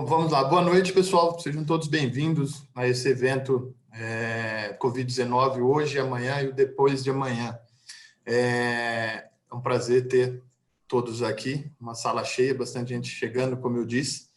Bom, vamos lá. Boa noite, pessoal. Sejam todos bem-vindos a esse evento Covid-19 hoje, amanhã e o depois de amanhã. É um prazer ter todos aqui, uma sala cheia, bastante gente chegando, como eu disse.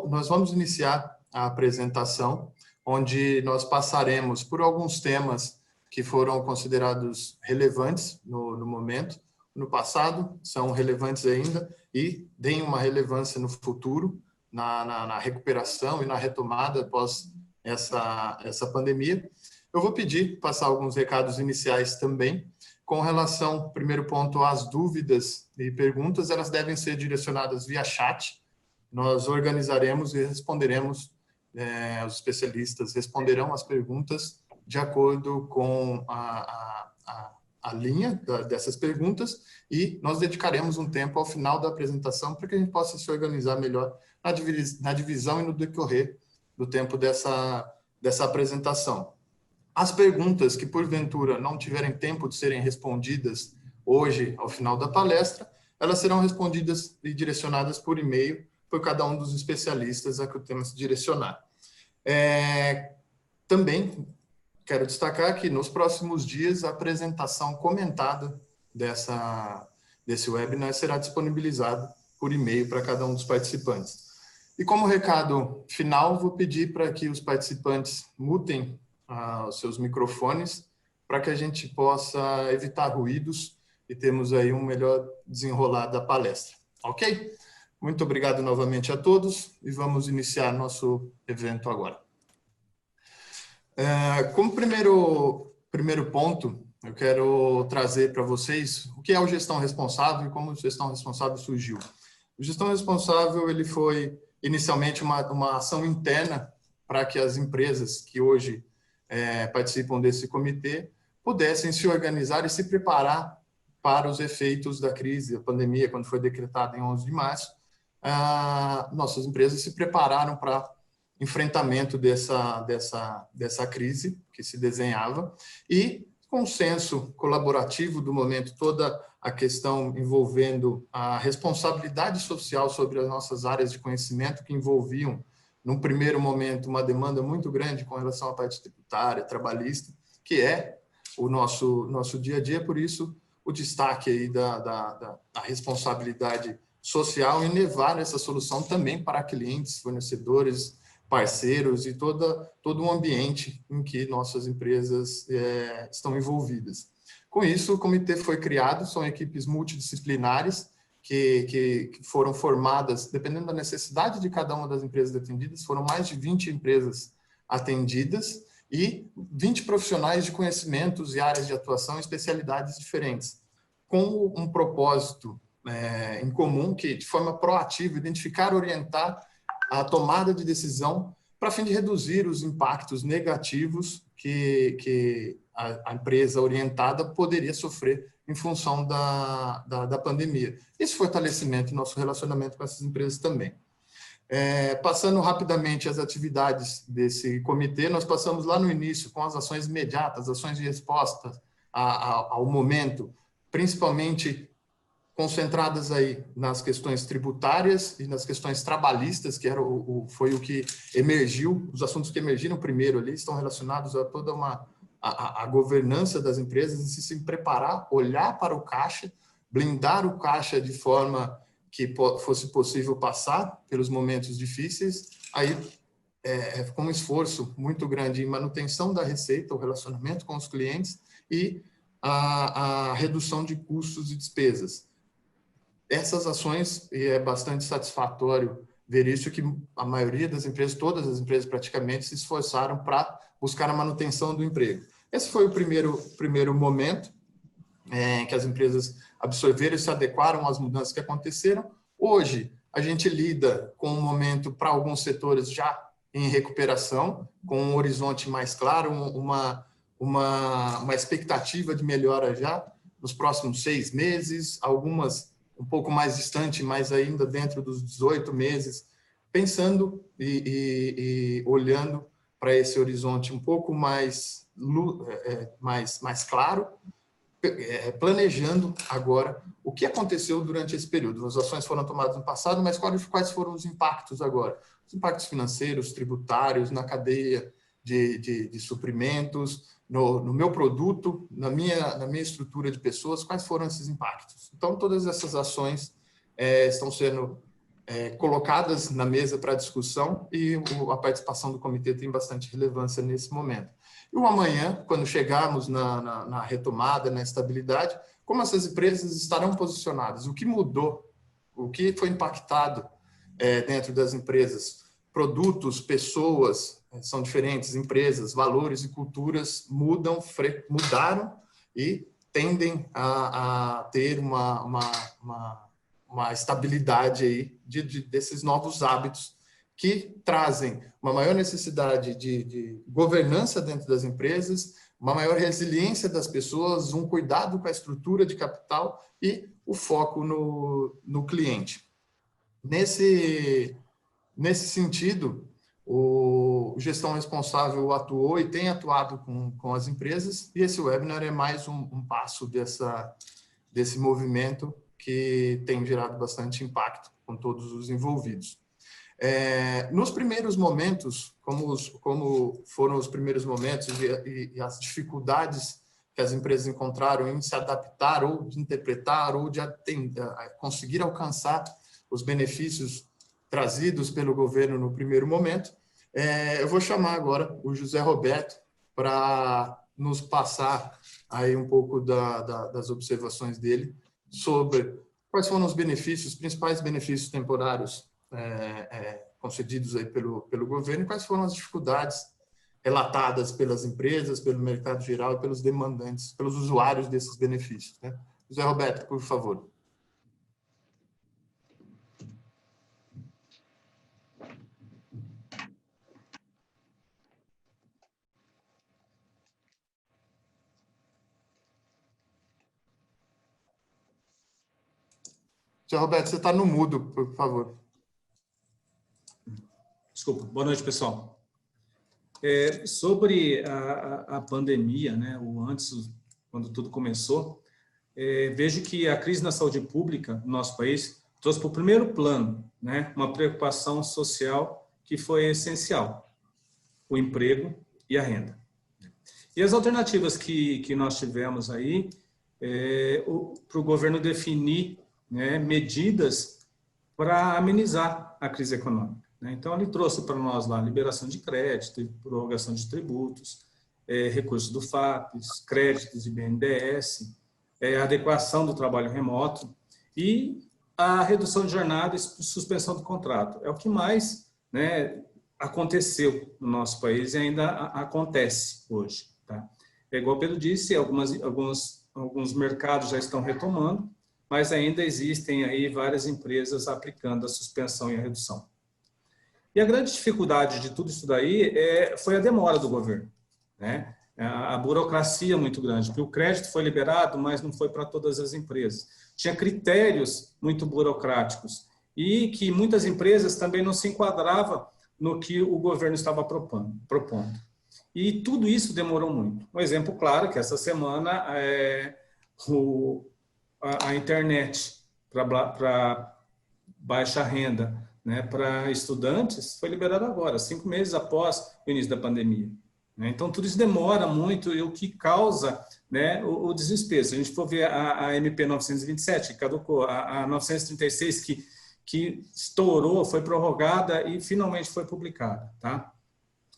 Nós vamos iniciar a apresentação, onde nós passaremos por alguns temas que foram considerados relevantes no momento, no passado, são relevantes ainda e têm uma relevância no futuro, na recuperação e na retomada após essa pandemia. Eu vou pedir, passar alguns recados iniciais também, com relação, primeiro ponto, às dúvidas e perguntas, elas devem ser direcionadas via chat. Nós organizaremos e responderemos, os especialistas responderão as perguntas de acordo com a linha dessas perguntas, e nós dedicaremos um tempo ao final da apresentação para que a gente possa se organizar melhor na divisão e no decorrer do tempo dessa apresentação. As perguntas que, porventura, não tiverem tempo de serem respondidas hoje, ao final da palestra, elas serão respondidas e direcionadas por e-mail por cada um dos especialistas a que o tema se direcionar. Também quero destacar que nos próximos dias a apresentação comentada desse webinar será disponibilizada por e-mail para cada um dos participantes. E como recado final, vou pedir para que os participantes mutem os seus microfones para que a gente possa evitar ruídos e termos aí um melhor desenrolar da palestra. Ok? Muito obrigado novamente a todos e vamos iniciar nosso evento agora. Como primeiro ponto, eu quero trazer para vocês o que é o gestão responsável e como o gestão responsável surgiu. O gestão responsável ele foi inicialmente uma ação interna para que as empresas que hoje participam desse comitê pudessem se organizar e se preparar para os efeitos da crise, da pandemia, quando foi decretada em 11 de março. Nossas empresas se prepararam para enfrentamento dessa crise que se desenhava e com o senso colaborativo do momento, toda a questão envolvendo a responsabilidade social sobre as nossas áreas de conhecimento que envolviam, num primeiro momento, uma demanda muito grande com relação à parte tributária, trabalhista, que é o nosso dia a dia, por isso o destaque aí da responsabilidade social em levar essa solução também para clientes, fornecedores, parceiros e todo o ambiente em que nossas empresas estão envolvidas. Com isso, o comitê foi criado, são equipes multidisciplinares que foram formadas, dependendo da necessidade de cada uma das empresas atendidas, foram mais de 20 empresas atendidas e 20 profissionais de conhecimentos e áreas de atuação e especialidades diferentes, com um propósito em comum, que de forma proativa, identificar, orientar a tomada de decisão para fim de reduzir os impactos negativos que a empresa orientada poderia sofrer em função da pandemia. Esse fortalecimento do nosso relacionamento com essas empresas também. Passando rapidamente as atividades desse comitê, nós passamos lá no início com as ações imediatas, ações de resposta ao momento, principalmente concentradas aí nas questões tributárias e nas questões trabalhistas, que foi o que emergiu, os assuntos que emergiram primeiro ali estão relacionados a toda a governança das empresas e se preparar, olhar para o caixa, blindar o caixa de forma que fosse possível passar pelos momentos difíceis, aí com um esforço muito grande em manutenção da receita, o relacionamento com os clientes e a redução de custos e despesas. Essas ações, e é bastante satisfatório ver isso, que a maioria das empresas, todas as empresas praticamente, se esforçaram para buscar a manutenção do emprego. Esse foi o primeiro momento que as empresas absorveram e se adequaram às mudanças que aconteceram. Hoje, a gente lida com um momento, para alguns setores, já em recuperação, com um horizonte mais claro, uma expectativa de melhora já nos próximos 6 meses, algumas um pouco mais distante, mas ainda dentro dos 18 meses, pensando e olhando para esse horizonte um pouco mais claro, planejando agora o que aconteceu durante esse período. As ações foram tomadas no passado, mas quais foram os impactos agora? Os impactos financeiros, tributários, na cadeia de suprimentos, no meu produto, na minha estrutura de pessoas, quais foram esses impactos? Então, todas essas ações estão sendo colocadas na mesa para discussão e a participação do comitê tem bastante relevância nesse momento. E o amanhã, quando chegarmos na retomada, na estabilidade, como essas empresas estarão posicionadas? O que mudou? O que foi impactado dentro das empresas? Produtos, pessoas são diferentes, empresas, valores e culturas mudaram e tendem a ter uma estabilidade aí desses novos hábitos que trazem uma maior necessidade de governança dentro das empresas, uma maior resiliência das pessoas, um cuidado com a estrutura de capital e o foco no cliente. Nesse sentido, o Gestão Responsável atuou e tem atuado com as empresas, e esse webinar é mais um passo desse movimento que tem gerado bastante impacto com todos os envolvidos. Nos primeiros momentos, como foram os primeiros momentos e as dificuldades que as empresas encontraram em se adaptar ou de interpretar ou de conseguir alcançar os benefícios trazidos pelo governo no primeiro momento, eu vou chamar agora o José Roberto para nos passar aí um pouco das observações dele sobre quais foram os benefícios, os principais benefícios temporários concedidos aí pelo governo e quais foram as dificuldades relatadas pelas empresas, pelo mercado geral e pelos demandantes, pelos usuários desses benefícios, né? José Roberto, por favor. José Roberto, você está no mudo, por favor. Desculpa. Boa noite, pessoal. Sobre a pandemia, né, o antes, quando tudo começou, vejo que a crise na saúde pública no nosso país trouxe para o primeiro plano, né, uma preocupação social que foi essencial, o emprego e a renda. E as alternativas que nós tivemos aí, para o governo definir, né, medidas para amenizar a crise econômica. Então, ele trouxe para nós lá liberação de crédito, prorrogação de tributos, recursos do FAPES, créditos de BNDES, adequação do trabalho remoto e a redução de jornada e suspensão do contrato. É o que mais, né, aconteceu no nosso país e ainda acontece hoje. Tá? Igual o Pedro disse, alguns mercados já estão retomando, mas ainda existem aí várias empresas aplicando a suspensão e a redução. E a grande dificuldade de tudo isso daí foi a demora do governo, né? A burocracia muito grande, porque o crédito foi liberado, mas não foi para todas as empresas. Tinha critérios muito burocráticos e que muitas empresas também não se enquadravam no que o governo estava propondo. E tudo isso demorou muito. Um exemplo claro que essa semana a internet para baixa renda, né, para estudantes foi liberada agora, 5 meses após o início da pandemia. Né? Então, tudo isso demora muito e o que causa, né, o desespero. Se a gente for ver a MP 927, que caducou, a 936, que estourou, foi prorrogada e finalmente foi publicada. Tá?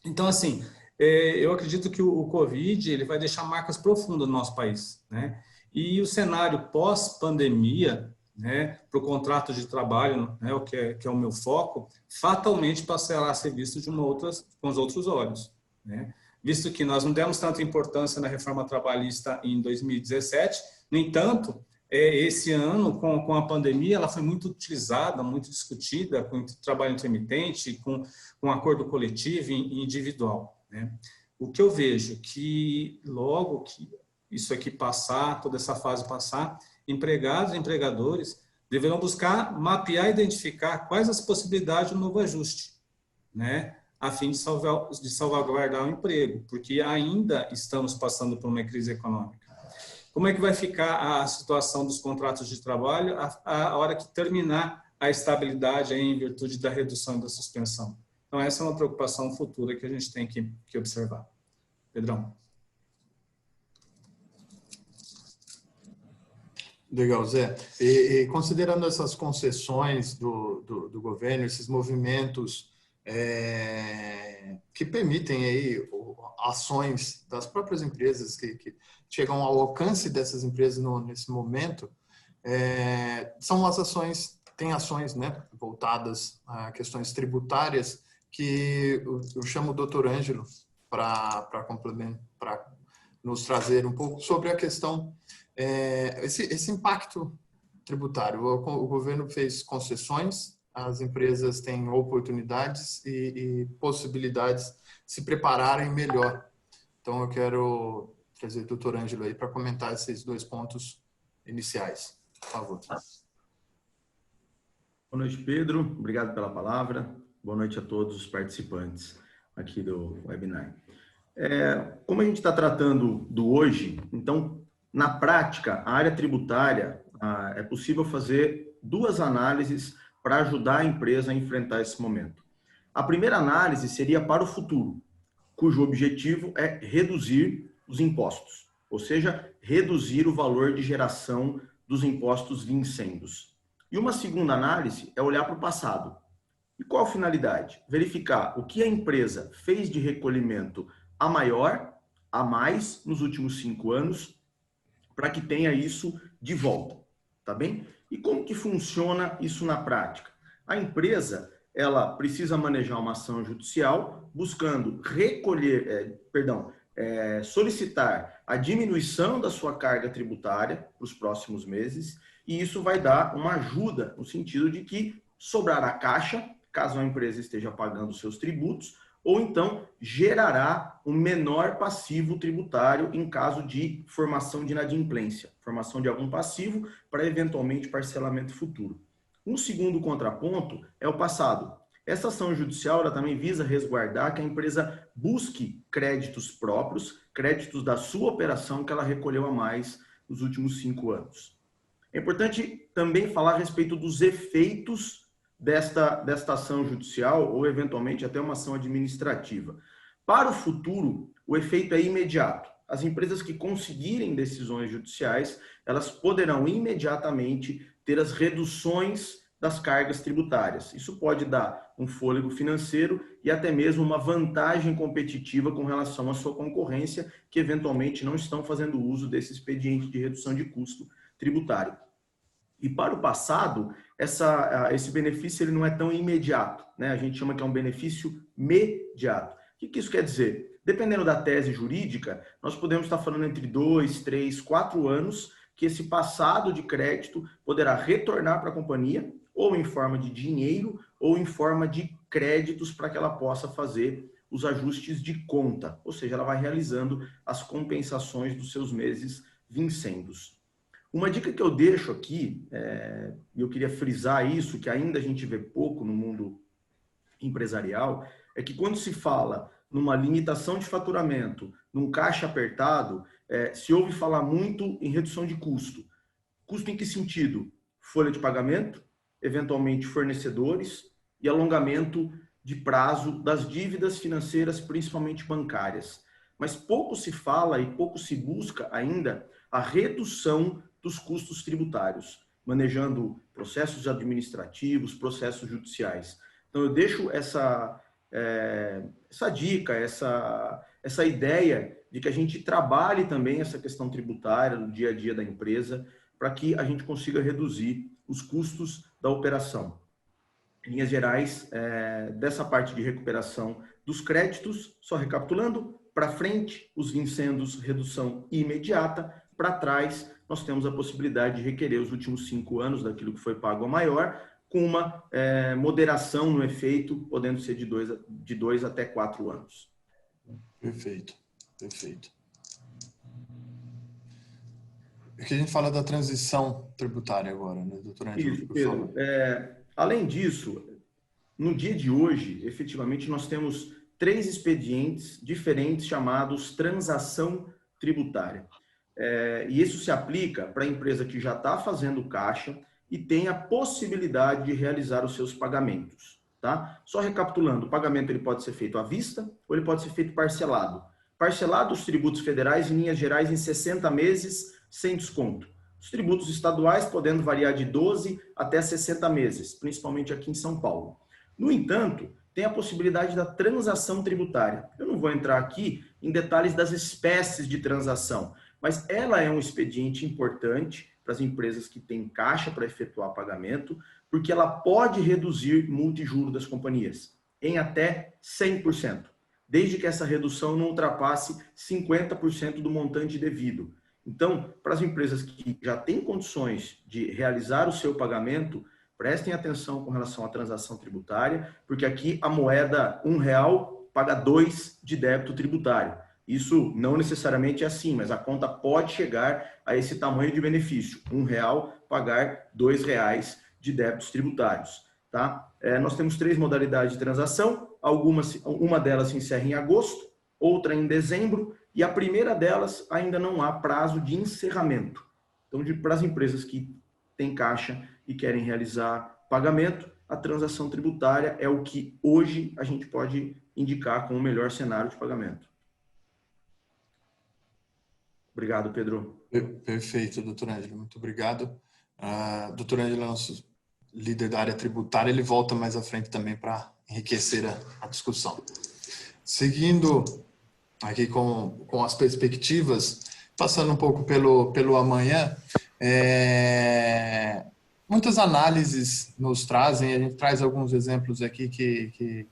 Então, assim, eu acredito que o Covid ele vai deixar marcas profundas no nosso país. Né? E o cenário pós-pandemia, né, para o contrato de trabalho, né, que é o meu foco, fatalmente passará a ser visto com os outros olhos. Né? Visto que nós não demos tanta importância na reforma trabalhista em 2017, no entanto, esse ano, com a pandemia, ela foi muito utilizada, muito discutida, com trabalho intermitente, com acordo coletivo e individual. Né? O que eu vejo que logo que isso aqui passar, toda essa fase passar, empregados e empregadores deverão buscar mapear e identificar quais as possibilidades do novo ajuste, né, a fim de salvaguardar o emprego, porque ainda estamos passando por uma crise econômica. como é que vai ficar a situação dos contratos de trabalho a hora que terminar a estabilidade aí em virtude da redução e da suspensão. Então, essa é uma preocupação futura que a gente tem que observar. Pedrão. Legal, Zé. E considerando essas concessões do governo, esses movimentos que permitem aí ações das próprias empresas que chegam ao alcance dessas empresas nesse momento, são as ações, tem ações, né, voltadas a questões tributárias que eu chamo o Dr. Ângelo para nos trazer um pouco sobre a questão, esse impacto tributário. O governo fez concessões, as empresas têm oportunidades e possibilidades de se prepararem melhor. Então, eu quero trazer o Dr. Ângelo aí para comentar esses 2 pontos iniciais. Por favor. Boa noite, Pedro. Obrigado pela palavra. Boa noite a todos os participantes aqui do webinar. Como a gente está tratando do hoje, então, na prática, a área tributária, é possível fazer 2 análises para ajudar a empresa a enfrentar esse momento. A primeira análise seria para o futuro, cujo objetivo é reduzir os impostos, ou seja, reduzir o valor de geração dos impostos vincendos. E uma segunda análise é olhar para o passado. E qual a finalidade? Verificar o que a empresa fez de recolhimento a mais nos últimos 5 anos, para que tenha isso de volta, tá bem? E como que funciona isso na prática? A empresa, ela precisa manejar uma ação judicial buscando solicitar a diminuição da sua carga tributária para os próximos meses, e isso vai dar uma ajuda no sentido de que sobrará caixa, caso a empresa esteja pagando seus tributos, ou então gerará um menor passivo tributário em caso de formação de inadimplência, formação de algum passivo para eventualmente parcelamento futuro. Um segundo contraponto é o passado. Essa ação judicial ela também visa resguardar que a empresa busque créditos próprios, créditos da sua operação que ela recolheu a mais nos últimos 5 anos. É importante também falar a respeito dos efeitos desta ação judicial ou, eventualmente, até uma ação administrativa. Para o futuro, o efeito é imediato. As empresas que conseguirem decisões judiciais, elas poderão imediatamente ter as reduções das cargas tributárias. Isso pode dar um fôlego financeiro e até mesmo uma vantagem competitiva com relação à sua concorrência, que eventualmente não estão fazendo uso desse expediente de redução de custo tributário. E para o passado, esse benefício ele não é tão imediato, né? A gente chama que é um benefício mediato. O que isso quer dizer? Dependendo da tese jurídica, nós podemos estar falando entre 2, 3, 4 anos que esse passado de crédito poderá retornar para a companhia, ou em forma de dinheiro, ou em forma de créditos para que ela possa fazer os ajustes de conta, ou seja, ela vai realizando as compensações dos seus meses vincendos. Uma dica que eu deixo aqui, e eu queria frisar isso, que ainda a gente vê pouco no mundo empresarial, é que quando se fala numa limitação de faturamento, num caixa apertado, se ouve falar muito em redução de custo. Custo em que sentido? Folha de pagamento, eventualmente fornecedores e alongamento de prazo das dívidas financeiras, principalmente bancárias. Mas pouco se fala e pouco se busca ainda a redução dos custos tributários, manejando processos administrativos, processos judiciais. Então, eu deixo essa dica, essa ideia de que a gente trabalhe também essa questão tributária no dia a dia da empresa para que a gente consiga reduzir os custos da operação. Em linhas gerais, dessa parte de recuperação dos créditos, só recapitulando, para frente, os vincendos, redução imediata, para trás, nós temos a possibilidade de requerer os últimos 5 anos daquilo que foi pago a maior, com uma moderação no efeito, podendo ser de 2 até 4 anos. Perfeito, perfeito. Aqui a gente fala da transição tributária agora, né, doutor Ângelo? Isso, Pedro. Além disso, no dia de hoje, efetivamente, nós temos 3 expedientes diferentes chamados transação tributária. E isso se aplica para a empresa que já está fazendo caixa e tem a possibilidade de realizar os seus pagamentos. Tá? Só recapitulando, o pagamento ele pode ser feito à vista ou ele pode ser feito parcelado. Parcelado os tributos federais em linhas gerais em 60 meses sem desconto. Os tributos estaduais podendo variar de 12 até 60 meses, principalmente aqui em São Paulo. No entanto, tem a possibilidade da transação tributária. Eu não vou entrar aqui em detalhes das espécies de transação, mas ela é um expediente importante para as empresas que têm caixa para efetuar pagamento, porque ela pode reduzir multijuro das companhias em até 100%, desde que essa redução não ultrapasse 50% do montante devido. Então, para as empresas que já têm condições de realizar o seu pagamento, prestem atenção com relação à transação tributária, porque aqui a moeda R$1 paga 2 de débito tributário. Isso não necessariamente é assim, mas a conta pode chegar a esse tamanho de benefício. R$1 pagar R$2 de débitos tributários. Tá? Nós temos 3 modalidades de transação, uma delas se encerra em agosto, outra em dezembro, e a primeira delas ainda não há prazo de encerramento. Então, para as empresas que têm caixa e querem realizar pagamento, a transação tributária é o que hoje a gente pode indicar como o melhor cenário de pagamento. Obrigado, Pedro. Perfeito, doutor Ângelo, muito obrigado. Doutor Ângelo é nosso líder da área tributária, ele volta mais à frente também para enriquecer a discussão. Seguindo aqui com as perspectivas, passando um pouco pelo amanhã, muitas análises nos trazem, a gente traz alguns exemplos aqui que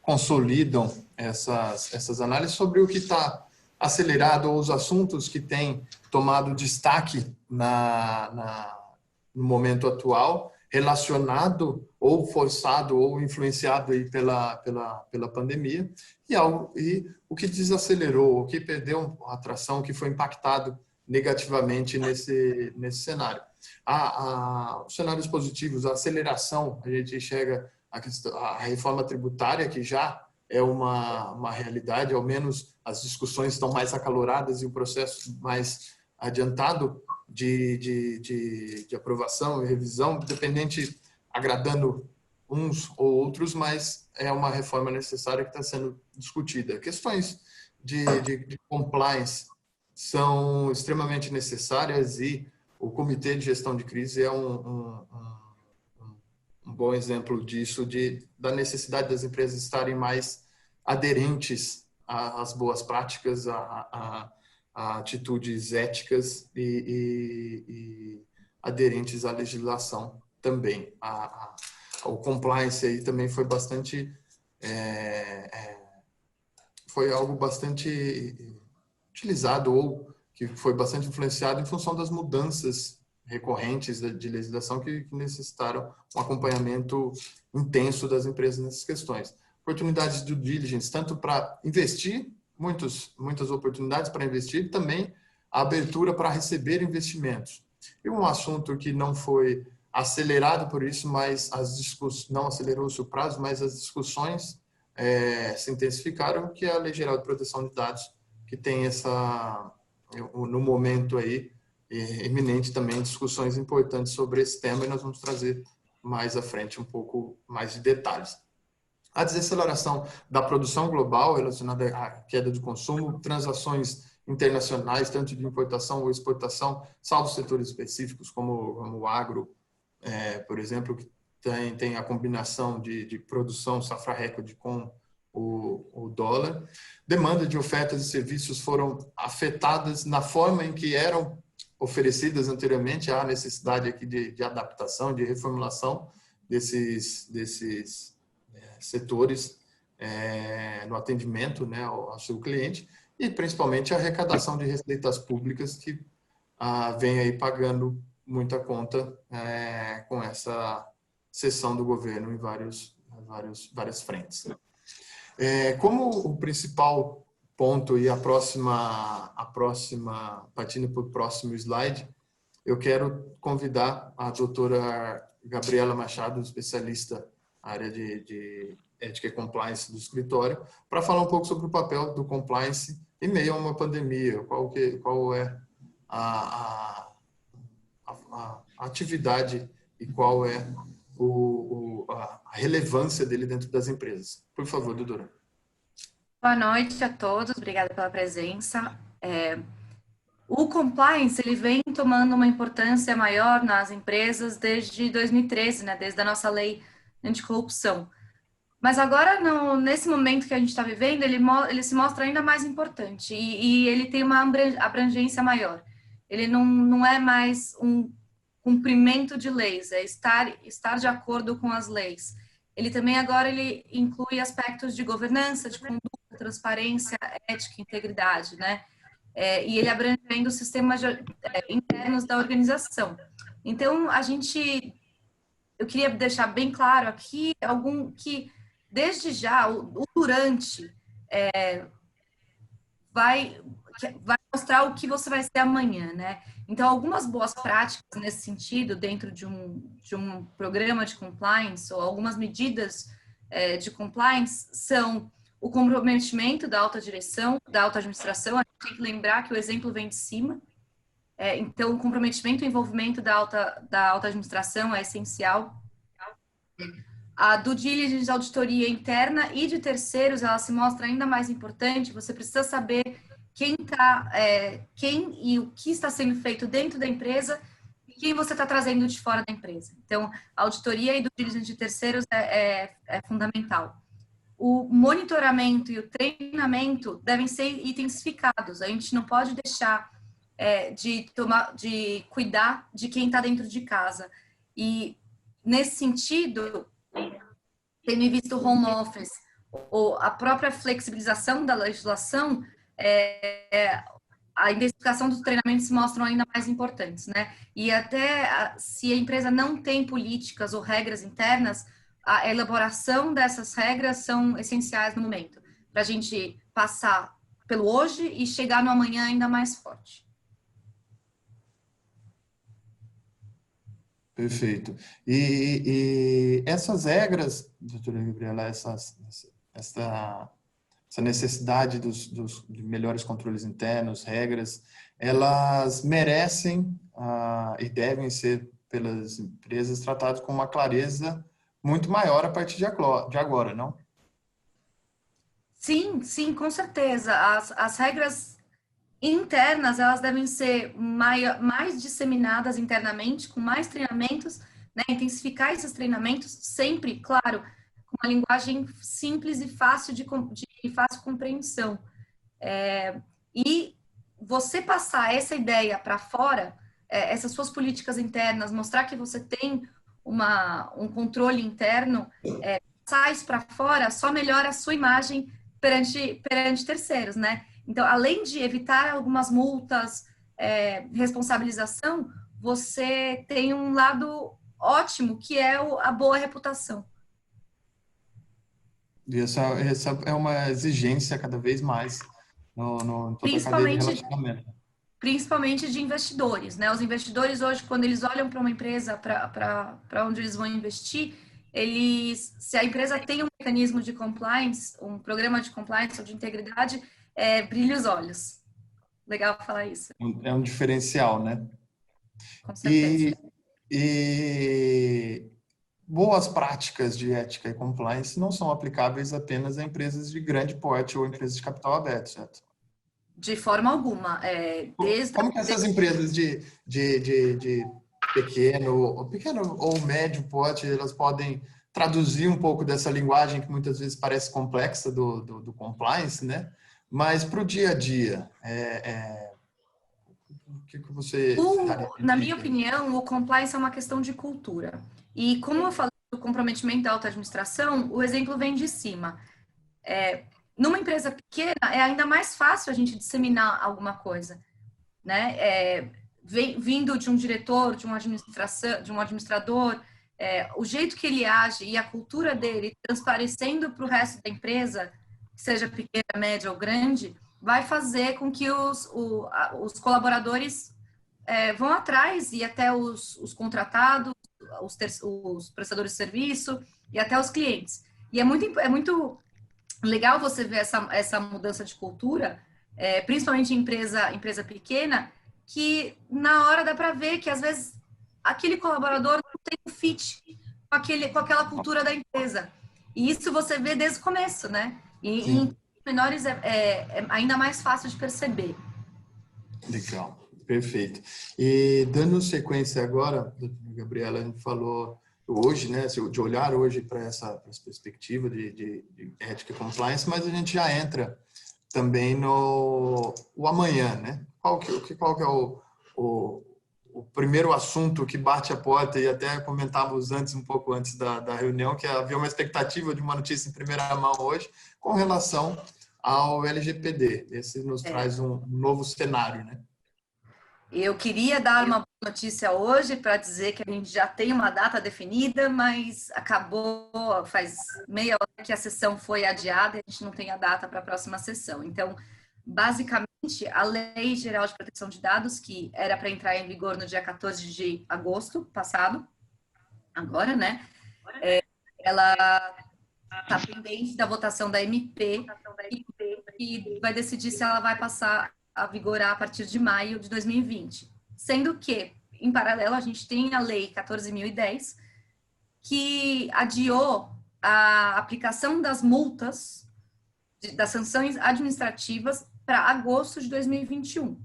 consolidam essas análises sobre o que está acelerado, ou os assuntos que têm tomado destaque no momento atual, relacionado ou forçado ou influenciado aí pela pandemia, e o que desacelerou, o que perdeu a atração, o que foi impactado negativamente nesse cenário. Os cenários positivos, a aceleração, a gente enxerga a reforma tributária, que já é uma realidade, ao menos as discussões estão mais acaloradas e o processo mais adiantado de aprovação e revisão, dependente, agradando uns ou outros, mas é uma reforma necessária que está sendo discutida. Questões de compliance são extremamente necessárias e o Comitê de Gestão de Crise é um bom exemplo disso, da necessidade das empresas estarem mais aderentes às boas práticas, a atitudes éticas e aderentes à legislação também. O compliance aí também foi bastante... foi algo bastante utilizado ou que foi bastante influenciado em função das mudanças recorrentes de legislação que necessitaram um acompanhamento intenso das empresas nessas questões. Oportunidades de due diligence, tanto para investir, muitas oportunidades para investir, também a abertura para receber investimentos. E um assunto que não foi acelerado por isso, mas não acelerou-se o prazo, mas as discussões se intensificaram, que é a Lei Geral de Proteção de Dados, que tem no momento aí, eminente também discussões importantes sobre esse tema, e nós vamos trazer mais à frente um pouco mais de detalhes. A desaceleração da produção global relacionada à queda de consumo, transações internacionais, tanto de importação ou exportação, salvo setores específicos, como o agro, por exemplo, que tem a combinação de produção safra recorde com o dólar. Demanda de ofertas e serviços foram afetadas na forma em que eram oferecidas anteriormente. Há necessidade aqui de adaptação, de reformulação desses setores no atendimento, né, ao seu cliente, e principalmente a arrecadação de receitas públicas, que vem aí pagando muita conta com essa cessão do governo em várias frentes. Como o principal ponto e a próxima, partindo para o próximo slide, eu quero convidar a doutora Gabriela Machado, especialista na área de ética e compliance do escritório, para falar um pouco sobre o papel do compliance em meio a uma pandemia, qual é a, a atividade e qual é a relevância dele dentro das empresas. Por favor, doutora. Boa noite a todos, obrigada pela presença. O compliance, ele vem tomando uma importância maior nas empresas desde 2013, né, desde a nossa lei anticorrupção. Mas agora, nesse momento que a gente está vivendo, ele se mostra ainda mais importante e ele tem uma abrangência maior. Ele não é mais um cumprimento de leis, é estar de acordo com as leis. Ele também agora ele inclui aspectos de governança, de conduta, transparência, ética, integridade, né? E ele abrangendo os sistemas internos da organização. Então, eu queria deixar bem claro aqui que desde já, o durante vai mostrar o que você vai ser amanhã, né? Então, algumas boas práticas nesse sentido, dentro de um programa de compliance, ou algumas medidas de compliance, são o comprometimento da alta direção, da alta administração. A gente tem que lembrar que o exemplo vem de cima. Então, o comprometimento e envolvimento da alta administração é essencial. A due diligence, auditoria interna e de terceiros, ela se mostra ainda mais importante. Você precisa saber quem e o que está sendo feito dentro da empresa e quem você está trazendo de fora da empresa. Então, a auditoria e due diligence de terceiros é fundamental. O monitoramento e o treinamento devem ser intensificados. A gente não pode deixar de cuidar de quem está dentro de casa. E, nesse sentido, tendo visto o home office ou a própria flexibilização da legislação, a intensificação dos treinamentos se mostram ainda mais importantes, né? E até se a empresa não tem políticas ou regras internas, a elaboração dessas regras são essenciais no momento, para a gente passar pelo hoje e chegar no amanhã ainda mais forte. Perfeito. E essas regras, doutora Gabriela, essa necessidade de melhores controles internos, regras, elas merecem e devem ser, pelas empresas, tratadas com uma clareza muito maior a partir de agora, não? Sim, com certeza. As regras internas, elas devem ser mais disseminadas internamente, com mais treinamentos, né? Intensificar esses treinamentos, sempre, claro, com uma linguagem simples e fácil de fácil compreensão. E você passar essa ideia para fora, essas suas políticas internas, mostrar que você tem um controle interno, passar isso para fora, só melhora a sua imagem perante terceiros, né? Então, além de evitar algumas multas, responsabilização, você tem um lado ótimo, que é a boa reputação. E essa é uma exigência cada vez mais no toda a cadeia de relacionamento. Principalmente de investidores, né? Os investidores hoje, quando eles olham para uma empresa, para onde eles vão investir, se a empresa tem um mecanismo de compliance, um programa de compliance ou de integridade, brilha os olhos. Legal falar isso. É um diferencial, né? Com certeza. E boas práticas de ética e compliance não são aplicáveis apenas a empresas de grande porte ou empresas de capital aberto, certo? De forma alguma. Como que essas empresas de pequeno ou médio porte, elas podem traduzir um pouco dessa linguagem que muitas vezes parece complexa do compliance, né? Mas para o dia a dia, o que você... Na minha opinião, o compliance é uma questão de cultura. E como eu falei do comprometimento da alta administração, o exemplo vem de cima. Numa empresa pequena, é ainda mais fácil a gente disseminar alguma coisa, né? Vindo de um diretor, de uma administração, de um administrador, o jeito que ele age e a cultura dele transparecendo para o resto da empresa, seja pequena, média ou grande, vai fazer com que os colaboradores vão atrás e até os contratados, os prestadores de serviço e até os clientes. E é muito legal você ver essa mudança de cultura, principalmente em empresa pequena, que na hora dá para ver que às vezes aquele colaborador não tem um fit com aquela cultura da empresa. E isso você vê desde o começo, né? E em menores é ainda mais fácil de perceber. Legal, perfeito. E dando sequência agora, Gabriela, a gente falou hoje, né, de olhar hoje para essa perspectiva de ética e compliance, mas a gente já entra também no amanhã, né? Qual que é o primeiro assunto que bate a porta, e até comentávamos um pouco antes da reunião, que havia uma expectativa de uma notícia em primeira mão hoje com relação ao LGPD. Esse nos traz um novo cenário, né? Eu queria dar uma boa notícia hoje para dizer que a gente já tem uma data definida, mas acabou, faz meia hora que a sessão foi adiada e a gente não tem a data para a próxima sessão. Então, basicamente, a Lei Geral de Proteção de Dados, que era para entrar em vigor no dia 14 de agosto passado, agora, né? Ela está pendente da votação da MP e vai decidir se ela vai passar a vigorar a partir de maio de 2020. Sendo que, em paralelo, a gente tem a Lei 14.010, que adiou a aplicação das multas, das sanções administrativas, para agosto de 2021.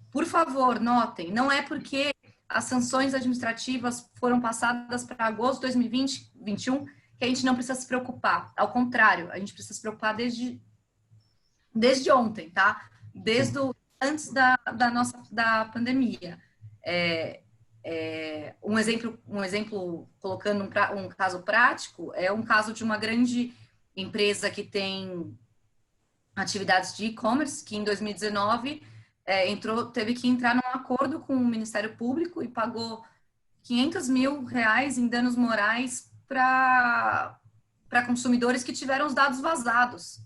Por favor, notem, não é porque as sanções administrativas foram passadas para agosto de 2021 que a gente não precisa se preocupar. Ao contrário, a gente precisa se preocupar desde ontem, tá? Antes da pandemia. Um exemplo, colocando um caso prático, é um caso de uma grande empresa que tem atividades de e-commerce, que em 2019 teve que entrar num acordo com o Ministério Público e pagou R$500 mil em danos morais para consumidores que tiveram os dados vazados,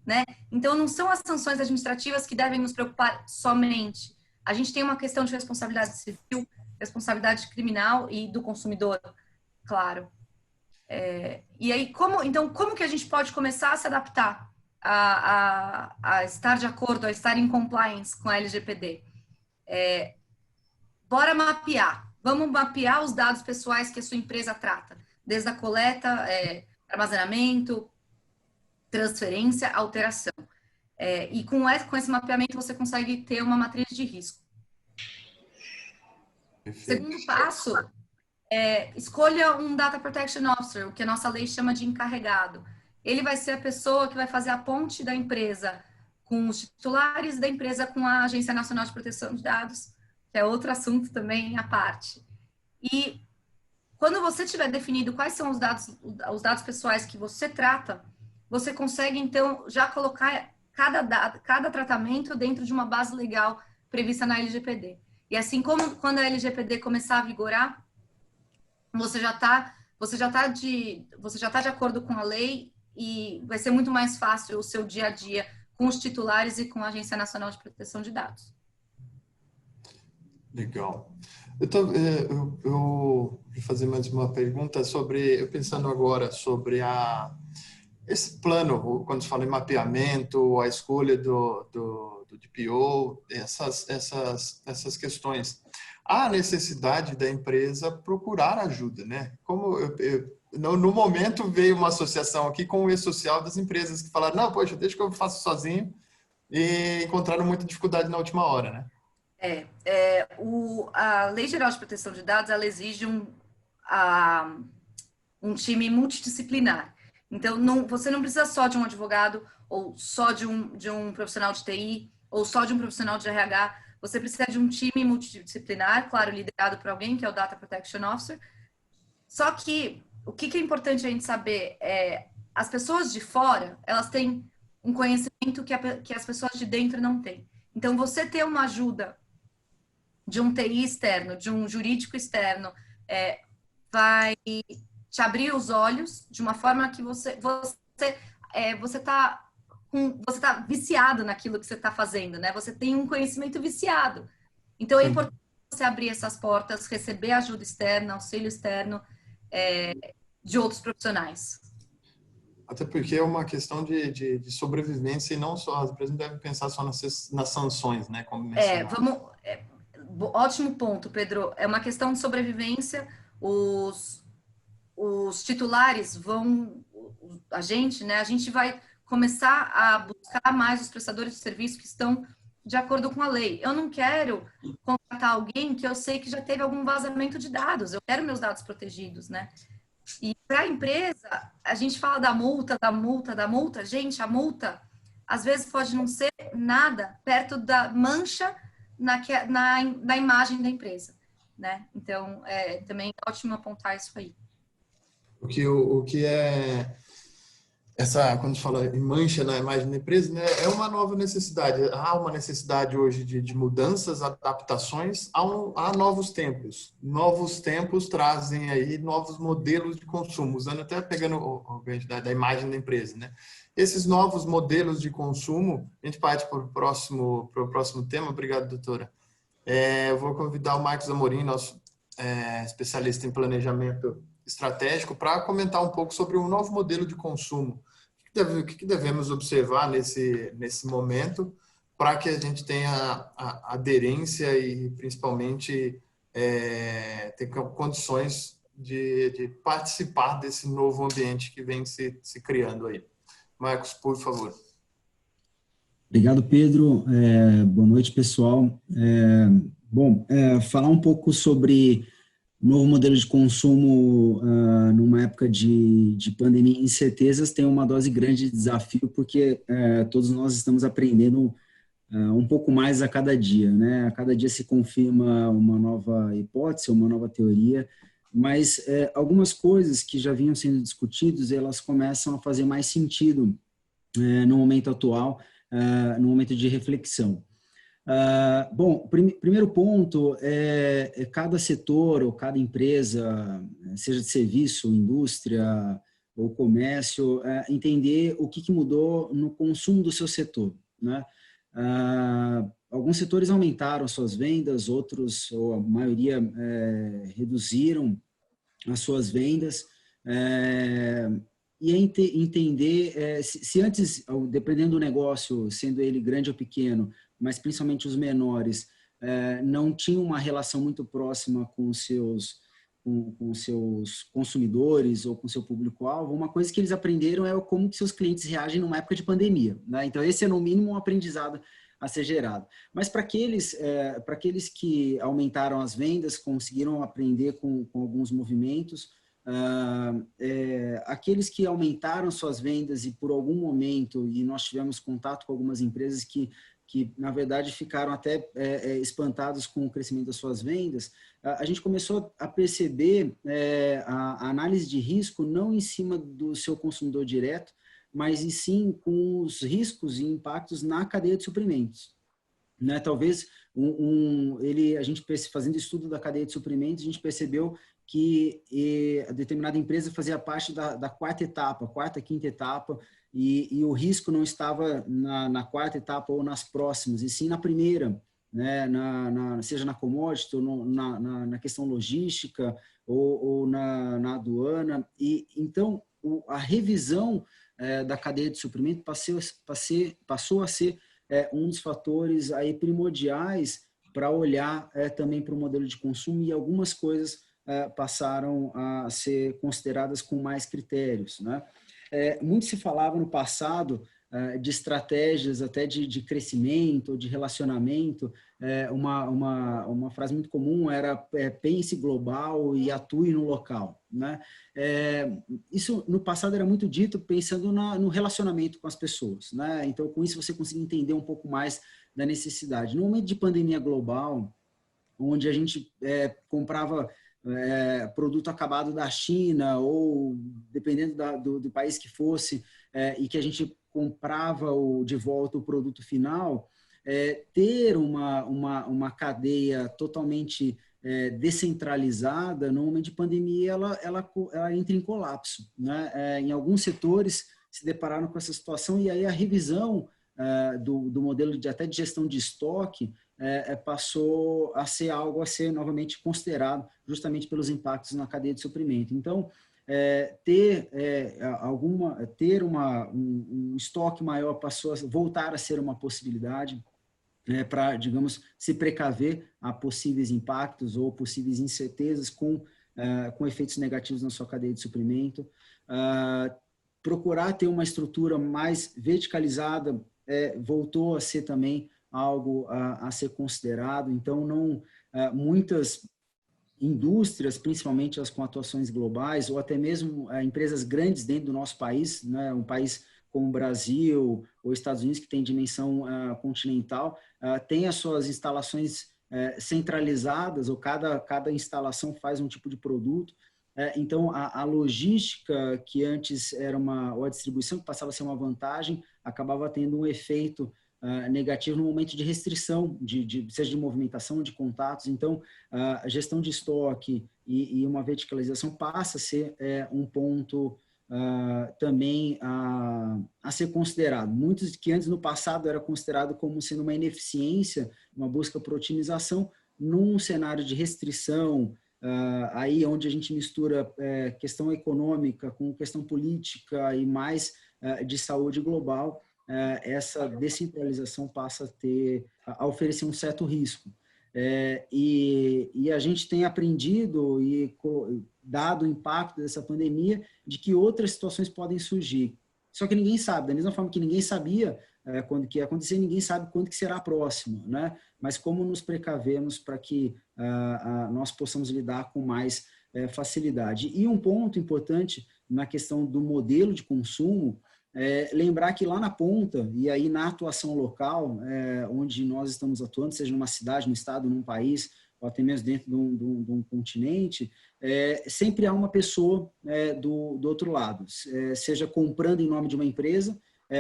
né? Então, não são as sanções administrativas que devem nos preocupar somente. A gente tem uma questão de responsabilidade civil, responsabilidade criminal e do consumidor, claro. E aí, como que a gente pode começar a se adaptar a estar de acordo, a estar em compliance com a LGPD? Bora mapear. Vamos mapear os dados pessoais que a sua empresa trata, desde a coleta, armazenamento, transferência, alteração. E com esse mapeamento você consegue ter uma matriz de risco. Perfeito. Segundo passo, escolha um Data Protection Officer, o que a nossa lei chama de encarregado. Ele vai ser a pessoa que vai fazer a ponte da empresa com os titulares da empresa com a Agência Nacional de Proteção de Dados, que é outro assunto também à parte. E quando você tiver definido quais são os dados pessoais que você trata, você consegue, então, já colocar cada tratamento dentro de uma base legal prevista na LGPD. E assim como quando a LGPD começar a vigorar, você já tá de acordo com a lei e vai ser muito mais fácil o seu dia a dia com os titulares e com a Agência Nacional de Proteção de Dados. Legal. Eu vou fazer mais uma pergunta pensando agora sobre esse plano, quando se fala em mapeamento, a escolha do DPO, essas questões. Há necessidade da empresa procurar ajuda, né? Como no momento veio uma associação aqui com o E-Social das empresas que falaram, não, poxa, deixa que eu faço sozinho, e encontraram muita dificuldade na última hora, né? A Lei Geral de Proteção de Dados, ela exige um time multidisciplinar. Então, você não precisa só de um advogado, ou só de um profissional de TI, ou só de um profissional de RH. Você precisa de um time multidisciplinar, claro, liderado por alguém, que é o Data Protection Officer. Só que, o que é importante a gente saber as pessoas de fora, elas têm um conhecimento que as pessoas de dentro não têm. Então, você ter uma ajuda de um TI externo, de um jurídico externo, vai te abrir os olhos de uma forma que você tá viciado naquilo que você está fazendo, né? Você tem um conhecimento viciado. Então, é importante você abrir essas portas, receber ajuda externa, auxílio externo de outros profissionais. até porque é uma questão de sobrevivência e não só, as empresas não devem pensar só nas sanções, né? Como mencionado. Ótimo ponto, Pedro. É uma questão de sobrevivência. Os titulares vão, a gente, né? A gente vai começar a buscar mais os prestadores de serviço que estão de acordo com a lei. Eu não quero contratar alguém que eu sei que já teve algum vazamento de dados. Eu quero meus dados protegidos, né? E para a empresa, a gente fala da multa, da multa, da multa. Gente, a multa, às vezes, pode não ser nada perto da mancha na imagem da empresa, né? Então, também é ótimo apontar isso aí. O que é quando fala em mancha na imagem da empresa, né, é uma nova necessidade. Há uma necessidade hoje de mudanças, adaptações a novos tempos. Novos tempos trazem aí novos modelos de consumo, usando até pegando o da imagem da empresa, né? Esses novos modelos de consumo, a gente parte para o próximo tema. Obrigado, doutora. Eu vou convidar o Marcos Amorim, nosso especialista em planejamento estratégico, para comentar um pouco sobre um novo modelo de consumo. O que devemos observar nesse momento para que a gente tenha a aderência e, principalmente, ter condições de participar desse novo ambiente que vem se criando aí. Marcos, por favor. Obrigado, Pedro. Boa noite, pessoal. Falar um pouco sobre novo modelo de consumo numa época de pandemia e incertezas tem uma dose grande de desafio, porque todos nós estamos aprendendo um pouco mais a cada dia, né? A cada dia se confirma uma nova hipótese, uma nova teoria, mas algumas coisas que já vinham sendo discutidas, elas começam a fazer mais sentido no momento atual, no momento de reflexão. Primeiro ponto é cada setor ou cada empresa, seja de serviço, indústria ou comércio, entender o que mudou no consumo do seu setor, né? Alguns setores aumentaram suas vendas, outros, ou a maioria, reduziram as suas vendas, e entender se antes, dependendo do negócio, sendo ele grande ou pequeno, mas principalmente os menores, não tinham uma relação muito próxima com seus consumidores ou com seu público-alvo. Uma coisa que eles aprenderam é como que seus clientes reagem numa época de pandemia, né? Então, esse é, no mínimo, um aprendizado a ser gerado. Mas para aqueles que aumentaram as vendas, conseguiram aprender com alguns movimentos, aqueles que aumentaram suas vendas e por algum momento, e nós tivemos contato com algumas empresas que na verdade ficaram até espantados com o crescimento das suas vendas, a gente começou a perceber a análise de risco não em cima do seu consumidor direto, mas e sim com os riscos e impactos na cadeia de suprimentos, né? Talvez a gente fazendo estudo da cadeia de suprimentos, a gente percebeu que a determinada empresa fazia parte da quarta, quinta etapa, e o risco não estava na quarta etapa ou nas próximas, e sim na primeira, né? Seja na commodity, ou na questão logística, ou na aduana. E então a revisão da cadeia de suprimento passou a ser um dos fatores aí primordiais para olhar também para o modelo de consumo, e algumas coisas passaram a ser consideradas com mais critérios, né? Muito se falava no passado de estratégias até de crescimento, ou de relacionamento. Uma frase muito comum era pense global e atue no local, né? Isso no passado era muito dito pensando no relacionamento com as pessoas, né? Então, com isso você consegue entender um pouco mais da necessidade. No momento de pandemia global, onde a gente comprava produto acabado da China, ou dependendo do país que fosse, e que a gente comprava de volta o produto final, ter uma cadeia totalmente descentralizada, no momento de pandemia, ela entra em colapso, né? Em alguns setores se depararam com essa situação, e aí a revisão do modelo até de gestão de estoque passou a ser algo a ser novamente considerado, justamente pelos impactos na cadeia de suprimento. Então, ter um estoque maior passou a voltar a ser uma possibilidade, para, digamos, se precaver a possíveis impactos ou possíveis incertezas com efeitos negativos na sua cadeia de suprimento. Procurar ter uma estrutura mais verticalizada voltou a ser também algo a ser considerado. Então, muitas indústrias, principalmente as com atuações globais, ou até mesmo empresas grandes dentro do nosso país, né, um país como o Brasil ou Estados Unidos, que tem dimensão continental, tem as suas instalações centralizadas, ou cada instalação faz um tipo de produto. Então, a logística, que antes era ou a distribuição, que passava a ser uma vantagem, acabava tendo um efeito negativo no momento de restrição, seja de movimentação, de contatos. Então, a gestão de estoque e uma verticalização passa a ser um ponto também a ser considerado. Muitos que antes no passado era considerado como sendo uma ineficiência, uma busca por otimização, num cenário de restrição, aí onde a gente mistura questão econômica com questão política e mais de saúde global, essa descentralização passa a oferecer um certo risco. E a gente tem aprendido e dado o impacto dessa pandemia de que outras situações podem surgir. Só que ninguém sabe, da mesma forma que ninguém sabia quando que ia acontecer, ninguém sabe quando que será próximo, né? Mas como nos precavemos para que nós possamos lidar com mais facilidade. E um ponto importante na questão do modelo de consumo, lembrar que lá na ponta, e aí na atuação local, onde nós estamos atuando, seja numa cidade, num estado, num país, ou até mesmo dentro de um continente, sempre há uma pessoa do outro lado, seja comprando em nome de uma empresa,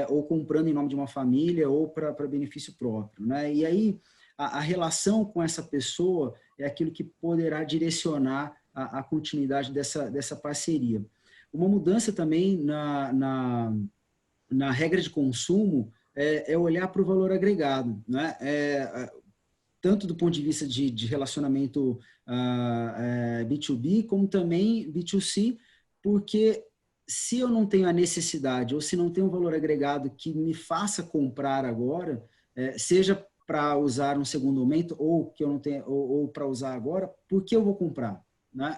ou comprando em nome de uma família, ou para benefício próprio, né? E aí a relação com essa pessoa é aquilo que poderá direcionar a continuidade dessa parceria. Uma mudança também na regra de consumo é olhar para o valor agregado, né? Tanto do ponto de vista de relacionamento B2B, como também B2C, porque se eu não tenho a necessidade, ou se não tem um valor agregado que me faça comprar agora, seja para usar um segundo momento, ou que eu não tenho, ou para usar agora, por que eu vou comprar, né?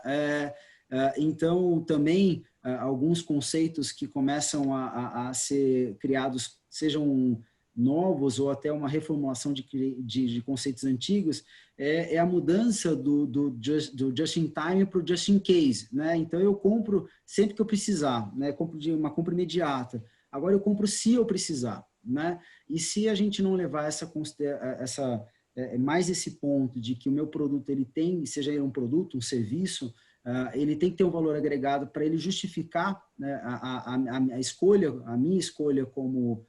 Então, também, alguns conceitos que começam a ser criados, sejam novos ou até uma reformulação de conceitos antigos, é a mudança do just in time para o just in case, né? Então, eu compro sempre que eu precisar, né? Compro de uma compra imediata. Agora, eu compro se eu precisar, né? E se a gente não levar mais esse ponto de que o meu produto, seja ele um produto, um serviço, ele tem que ter um valor agregado para ele justificar, né, a minha escolha como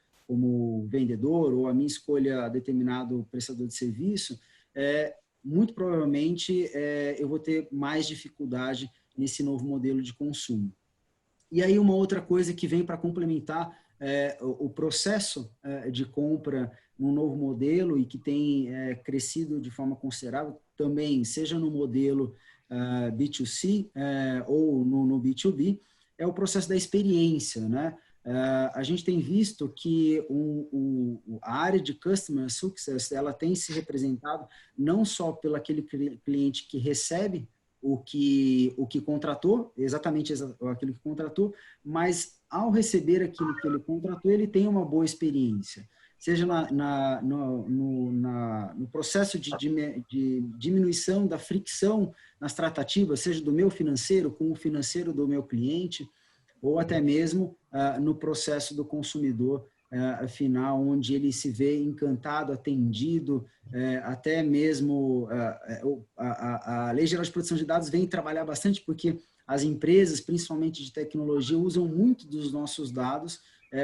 vendedor, ou a minha escolha a determinado prestador de serviço, muito provavelmente eu vou ter mais dificuldade nesse novo modelo de consumo. E aí uma outra coisa que vem para complementar o processo de compra num novo modelo e que tem crescido de forma considerável também, seja no modelo B2C ou no B2B, é o processo da experiência, né? A gente tem visto que a área de Customer Success, ela tem se representado não só pelo aquele cliente que recebe o que contratou, exatamente aquilo que contratou, mas ao receber aquilo que ele contratou, ele tem uma boa experiência. Seja no processo de diminuição da fricção nas tratativas, seja do meu financeiro com o financeiro do meu cliente, ou até mesmo no processo do consumidor final, onde ele se vê encantado, atendido, até mesmo a Lei Geral de Proteção de Dados vem trabalhar bastante, porque as empresas, principalmente de tecnologia, usam muito dos nossos dados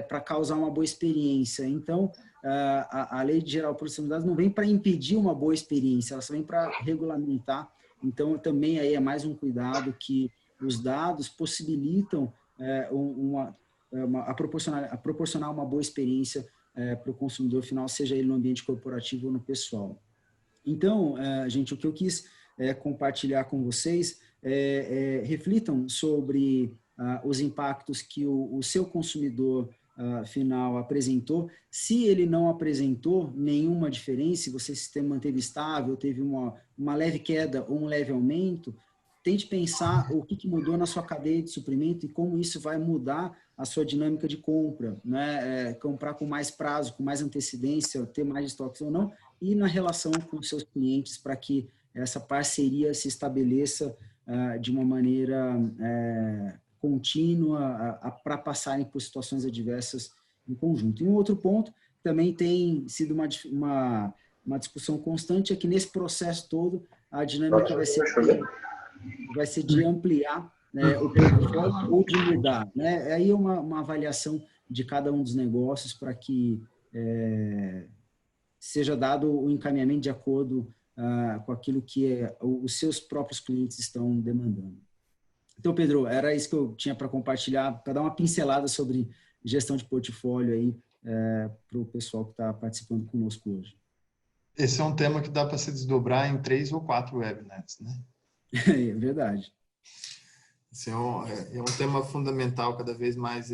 para causar uma boa experiência. Então, a Lei Geral de Proteção de Dados não vem para impedir uma boa experiência, ela só vem para regulamentar. Então, também aí é mais um cuidado que os dados possibilitam a proporcionar uma boa experiência para o consumidor final, seja ele no ambiente corporativo ou no pessoal. Então, gente, o que eu quis compartilhar com vocês reflitam sobre os impactos que o seu consumidor final apresentou. Se ele não apresentou nenhuma diferença, se você se manteve estável, teve uma leve queda ou um leve aumento, tente pensar o que mudou na sua cadeia de suprimento e como isso vai mudar a sua dinâmica de compra, né? Comprar com mais prazo, com mais antecedência, ter mais estoques ou não, e na relação com os seus clientes para que essa parceria se estabeleça de uma maneira contínua para passarem por situações adversas em conjunto. E um outro ponto também tem sido uma discussão constante é que nesse processo todo a dinâmica vai ser de ampliar, né, o portfólio ou de mudar, né? Aí é uma avaliação de cada um dos negócios para que seja dado o encaminhamento de acordo com aquilo que os seus próprios clientes estão demandando. Então, Pedro, era isso que eu tinha para compartilhar, para dar uma pincelada sobre gestão de portfólio aí para o pessoal que está participando conosco hoje. Esse é um tema que dá para se desdobrar em 3 ou 4 webinars, né? É verdade. Esse é um tema fundamental, cada vez mais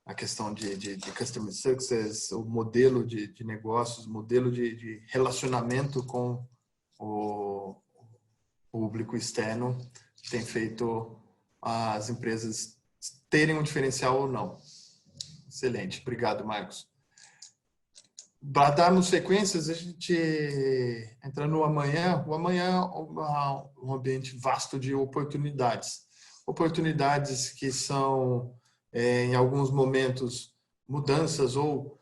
a questão de customer success, o modelo de negócios, o modelo de relacionamento com o público externo tem feito as empresas terem um diferencial ou não. Excelente, obrigado, Marcos. Para darmos sequências, a gente entra no amanhã. O amanhã é um ambiente vasto de oportunidades. Oportunidades que são, em alguns momentos, mudanças ou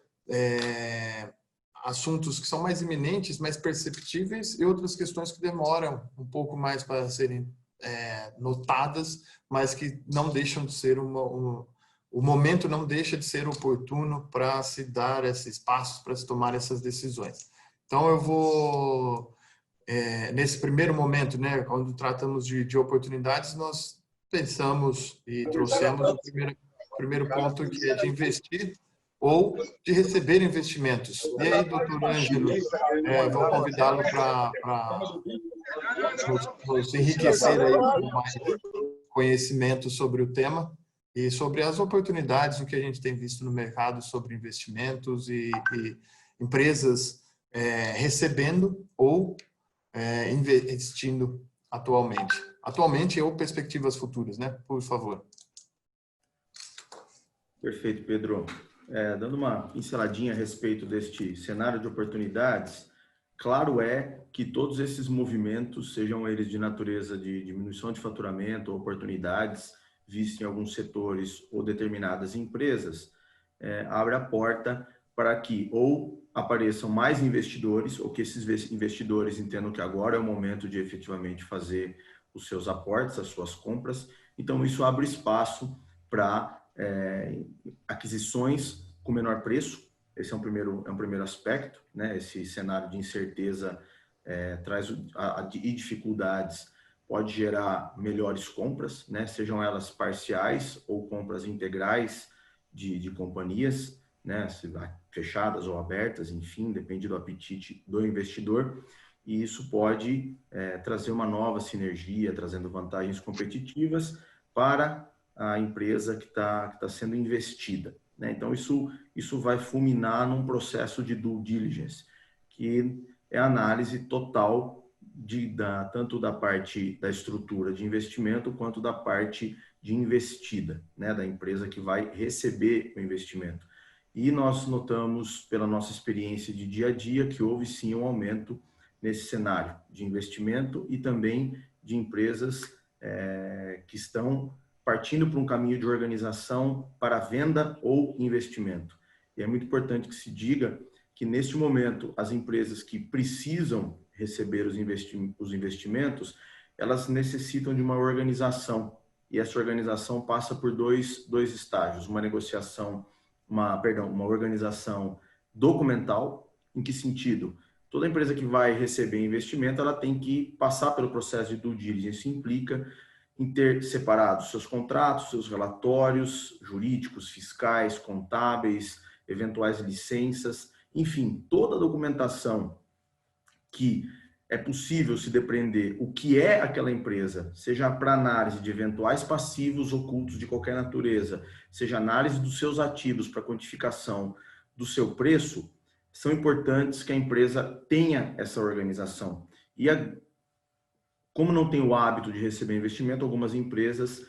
assuntos que são mais iminentes, mais perceptíveis, e outras questões que demoram um pouco mais para serem notadas, mas que não deixam de ser o momento não deixa de ser oportuno para se dar esses passos, para se tomar essas decisões. Então, eu vou, nesse primeiro momento, né, quando tratamos de oportunidades, nós pensamos e trouxemos o primeiro ponto, que é de investir ou de receber investimentos. E aí, doutor Ângelo, vou convidá-lo para nos enriquecer aí com mais conhecimento sobre o tema e sobre as oportunidades, o que a gente tem visto no mercado sobre investimentos e empresas recebendo ou investindo atualmente ou perspectivas futuras, né? Por favor. Perfeito, Pedro. Dando uma pinceladinha a respeito deste cenário de oportunidades, claro é que todos esses movimentos, sejam eles de natureza de diminuição de faturamento ou oportunidades, vistos em alguns setores ou determinadas empresas, abre a porta para que ou apareçam mais investidores, ou que esses investidores entendam que agora é o momento de efetivamente fazer os seus aportes, as suas compras. Então, isso abre espaço para aquisições com menor preço. Esse é um primeiro aspecto, né? Esse cenário de incerteza e dificuldades pode gerar melhores compras, né? Sejam elas parciais ou compras integrais de companhias, né? Fechadas ou abertas, enfim, depende do apetite do investidor. E isso pode trazer uma nova sinergia, trazendo vantagens competitivas para a empresa que está sendo investida, né? Então, isso vai fulminar num processo de due diligence, que é a análise total tanto da parte da estrutura de investimento quanto da parte de investida, né, da empresa que vai receber o investimento. E nós notamos, pela nossa experiência de dia a dia, que houve sim um aumento nesse cenário de investimento e também de empresas que estão partindo para um caminho de organização para venda ou investimento. E é muito importante que se diga que, neste momento, as empresas que precisam receber os investimentos, elas necessitam de uma organização. E essa organização passa por dois estágios. Uma organização documental. Em que sentido? Toda empresa que vai receber investimento, ela tem que passar pelo processo de due diligence. Isso implica em ter separado seus contratos, seus relatórios jurídicos, fiscais, contábeis, eventuais licenças, enfim, toda a documentação que é possível se depreender o que é aquela empresa, seja para análise de eventuais passivos ocultos de qualquer natureza, seja análise dos seus ativos para quantificação do seu preço, são importantes que a empresa tenha essa organização. E como não tem o hábito de receber investimento, algumas empresas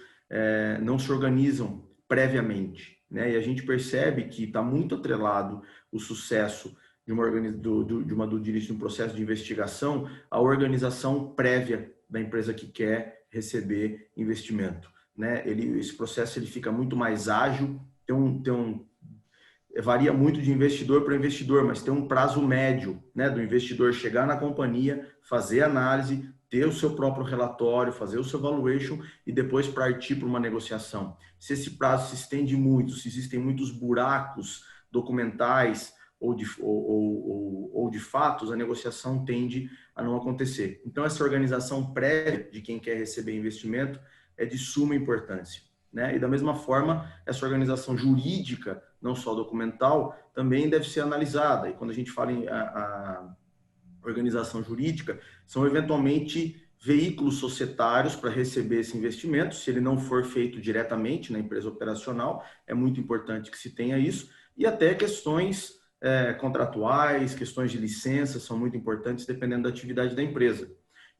não se organizam previamente, né? E a gente percebe que está muito atrelado o sucesso de uma due diligence, de um processo de investigação, a organização prévia da empresa que quer receber investimento, né? Esse processo ele fica muito mais ágil, varia muito de investidor para investidor, mas tem um prazo médio, né, do investidor chegar na companhia, fazer análise, ter o seu próprio relatório, fazer o seu valuation e depois partir para uma negociação. Se esse prazo se estende muito, se existem muitos buracos documentais ou de fatos, a negociação tende a não acontecer. Então, essa organização prévia de quem quer receber investimento é de suma importância, né? E da mesma forma, essa organização jurídica, não só documental, também deve ser analisada. E quando a gente fala em a organização jurídica, são eventualmente veículos societários para receber esse investimento. Se ele não for feito diretamente na empresa operacional, é muito importante que se tenha isso. E até questões contratuais, questões de licença são muito importantes dependendo da atividade da empresa.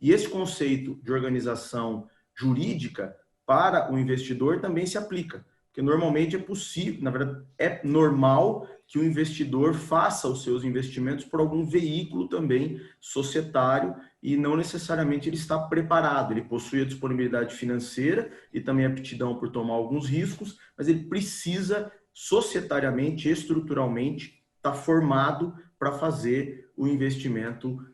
E esse conceito de organização jurídica para o investidor também se aplica, porque normalmente é possível, na verdade, é normal que o investidor faça os seus investimentos por algum veículo também societário e não necessariamente ele está preparado, ele possui a disponibilidade financeira e também a aptidão por tomar alguns riscos, mas ele precisa societariamente, estruturalmente, estar formado para fazer o investimento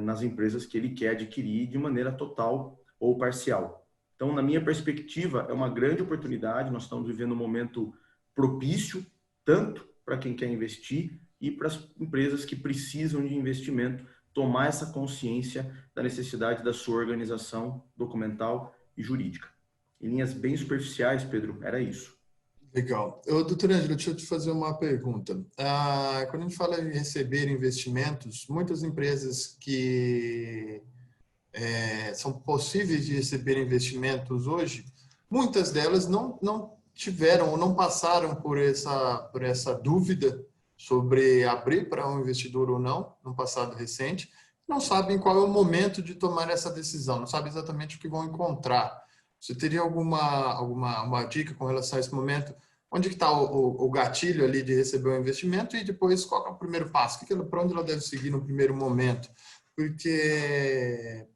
nas empresas que ele quer adquirir de maneira total ou parcial. Então, na minha perspectiva, é uma grande oportunidade. Nós estamos vivendo um momento propício, tanto para quem quer investir e para as empresas que precisam de investimento tomar essa consciência da necessidade da sua organização documental e jurídica. Em linhas bem superficiais, Pedro, era isso. Legal. Doutor Ângelo, deixa eu te fazer uma pergunta. Quando a gente fala em receber investimentos, muitas empresas que são possíveis de receber investimentos hoje, muitas delas não tiveram ou não passaram por essa dúvida sobre abrir para um investidor ou não, no passado recente, não sabem qual é o momento de tomar essa decisão, não sabem exatamente o que vão encontrar. Você teria uma dica com relação a esse momento? Onde que está o gatilho ali de receber o investimento e depois qual é o primeiro passo? Para onde ela deve seguir no primeiro momento? Porque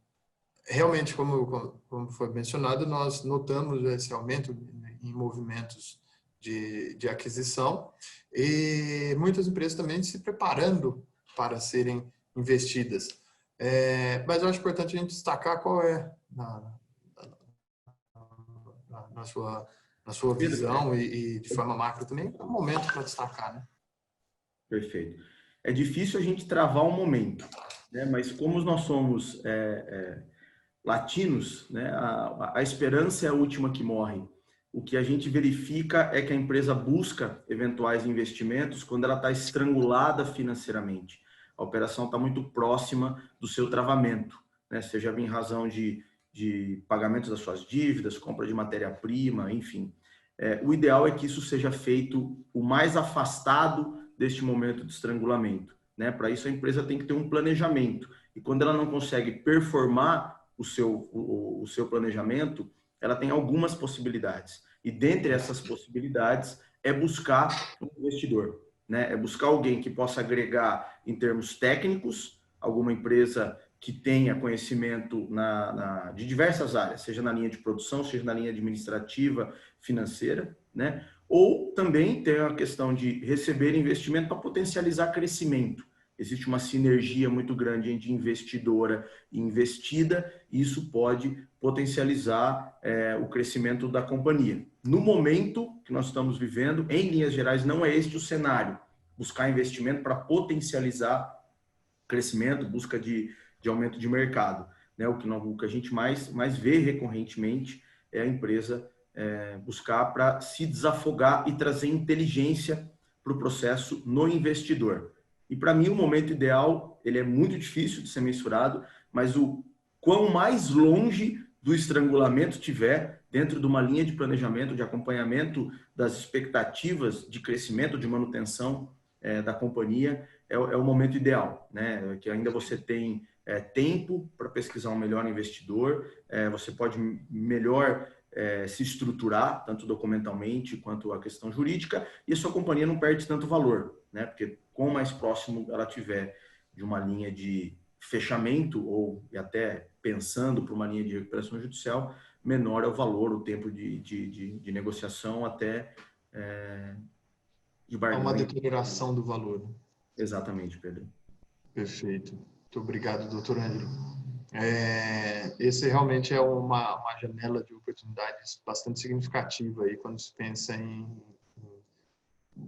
realmente, como foi mencionado, nós notamos esse aumento em movimentos de aquisição e muitas empresas também se preparando para serem investidas. Mas eu acho importante a gente destacar qual é, na sua visão e de forma macro também, é um momento para destacar, né? Perfeito. É difícil a gente travar um momento, né? Mas como nós somos latinos, né? A esperança é a última que morre. O que a gente verifica é que a empresa busca eventuais investimentos quando ela está estrangulada financeiramente. A operação está muito próxima do seu travamento, né? Seja em razão de pagamento das suas dívidas, compra de matéria-prima, enfim. O ideal é que isso seja feito o mais afastado deste momento de estrangulamento, né? Para isso a empresa tem que ter um planejamento. E quando ela não consegue performar o seu planejamento, ela tem algumas possibilidades. E dentre essas possibilidades é buscar um investidor, né? É buscar alguém que possa agregar em termos técnicos, alguma empresa que tenha conhecimento de diversas áreas, seja na linha de produção, seja na linha administrativa, financeira, né? Ou também tem a questão de receber investimento para potencializar crescimento. Existe uma sinergia muito grande entre investidora e investida, e isso pode potencializar o crescimento da companhia. No momento que nós estamos vivendo, em linhas gerais, não é este o cenário. Buscar investimento para potencializar crescimento, busca de aumento de mercado, né? O que a gente mais vê recorrentemente é a empresa buscar para se desafogar e trazer inteligência para o processo no investidor. E para mim o momento ideal, ele é muito difícil de ser mensurado, mas o quão mais longe do estrangulamento tiver dentro de uma linha de planejamento, de acompanhamento das expectativas de crescimento, de manutenção da companhia, é o momento ideal, né? Que ainda você tem tempo para pesquisar um melhor investidor, você pode melhor se estruturar, tanto documentalmente quanto a questão jurídica, e a sua companhia não perde tanto valor, né? Porque quanto mais próximo ela tiver de uma linha de fechamento ou até pensando para uma linha de recuperação judicial, menor é o valor, o tempo de negociação até de barganha. É uma deterioração do valor. Exatamente, Pedro. Perfeito. Muito obrigado, doutor Ângelo. Esse realmente é uma janela de oportunidades bastante significativa aí quando se pensa em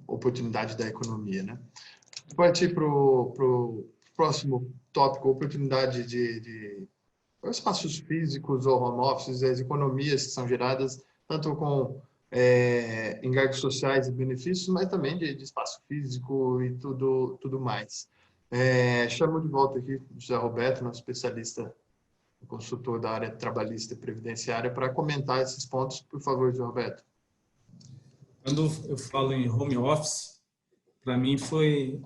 oportunidade da economia, né? Vou partir para o próximo tópico, oportunidade de espaços físicos ou home offices, as economias que são geradas tanto com encargos sociais e benefícios, mas também de espaço físico e tudo mais. Chamo de volta aqui o José Roberto, nosso especialista, consultor da área trabalhista e previdenciária, para comentar esses pontos. Por favor, José Roberto. Quando eu falo em home office, para mim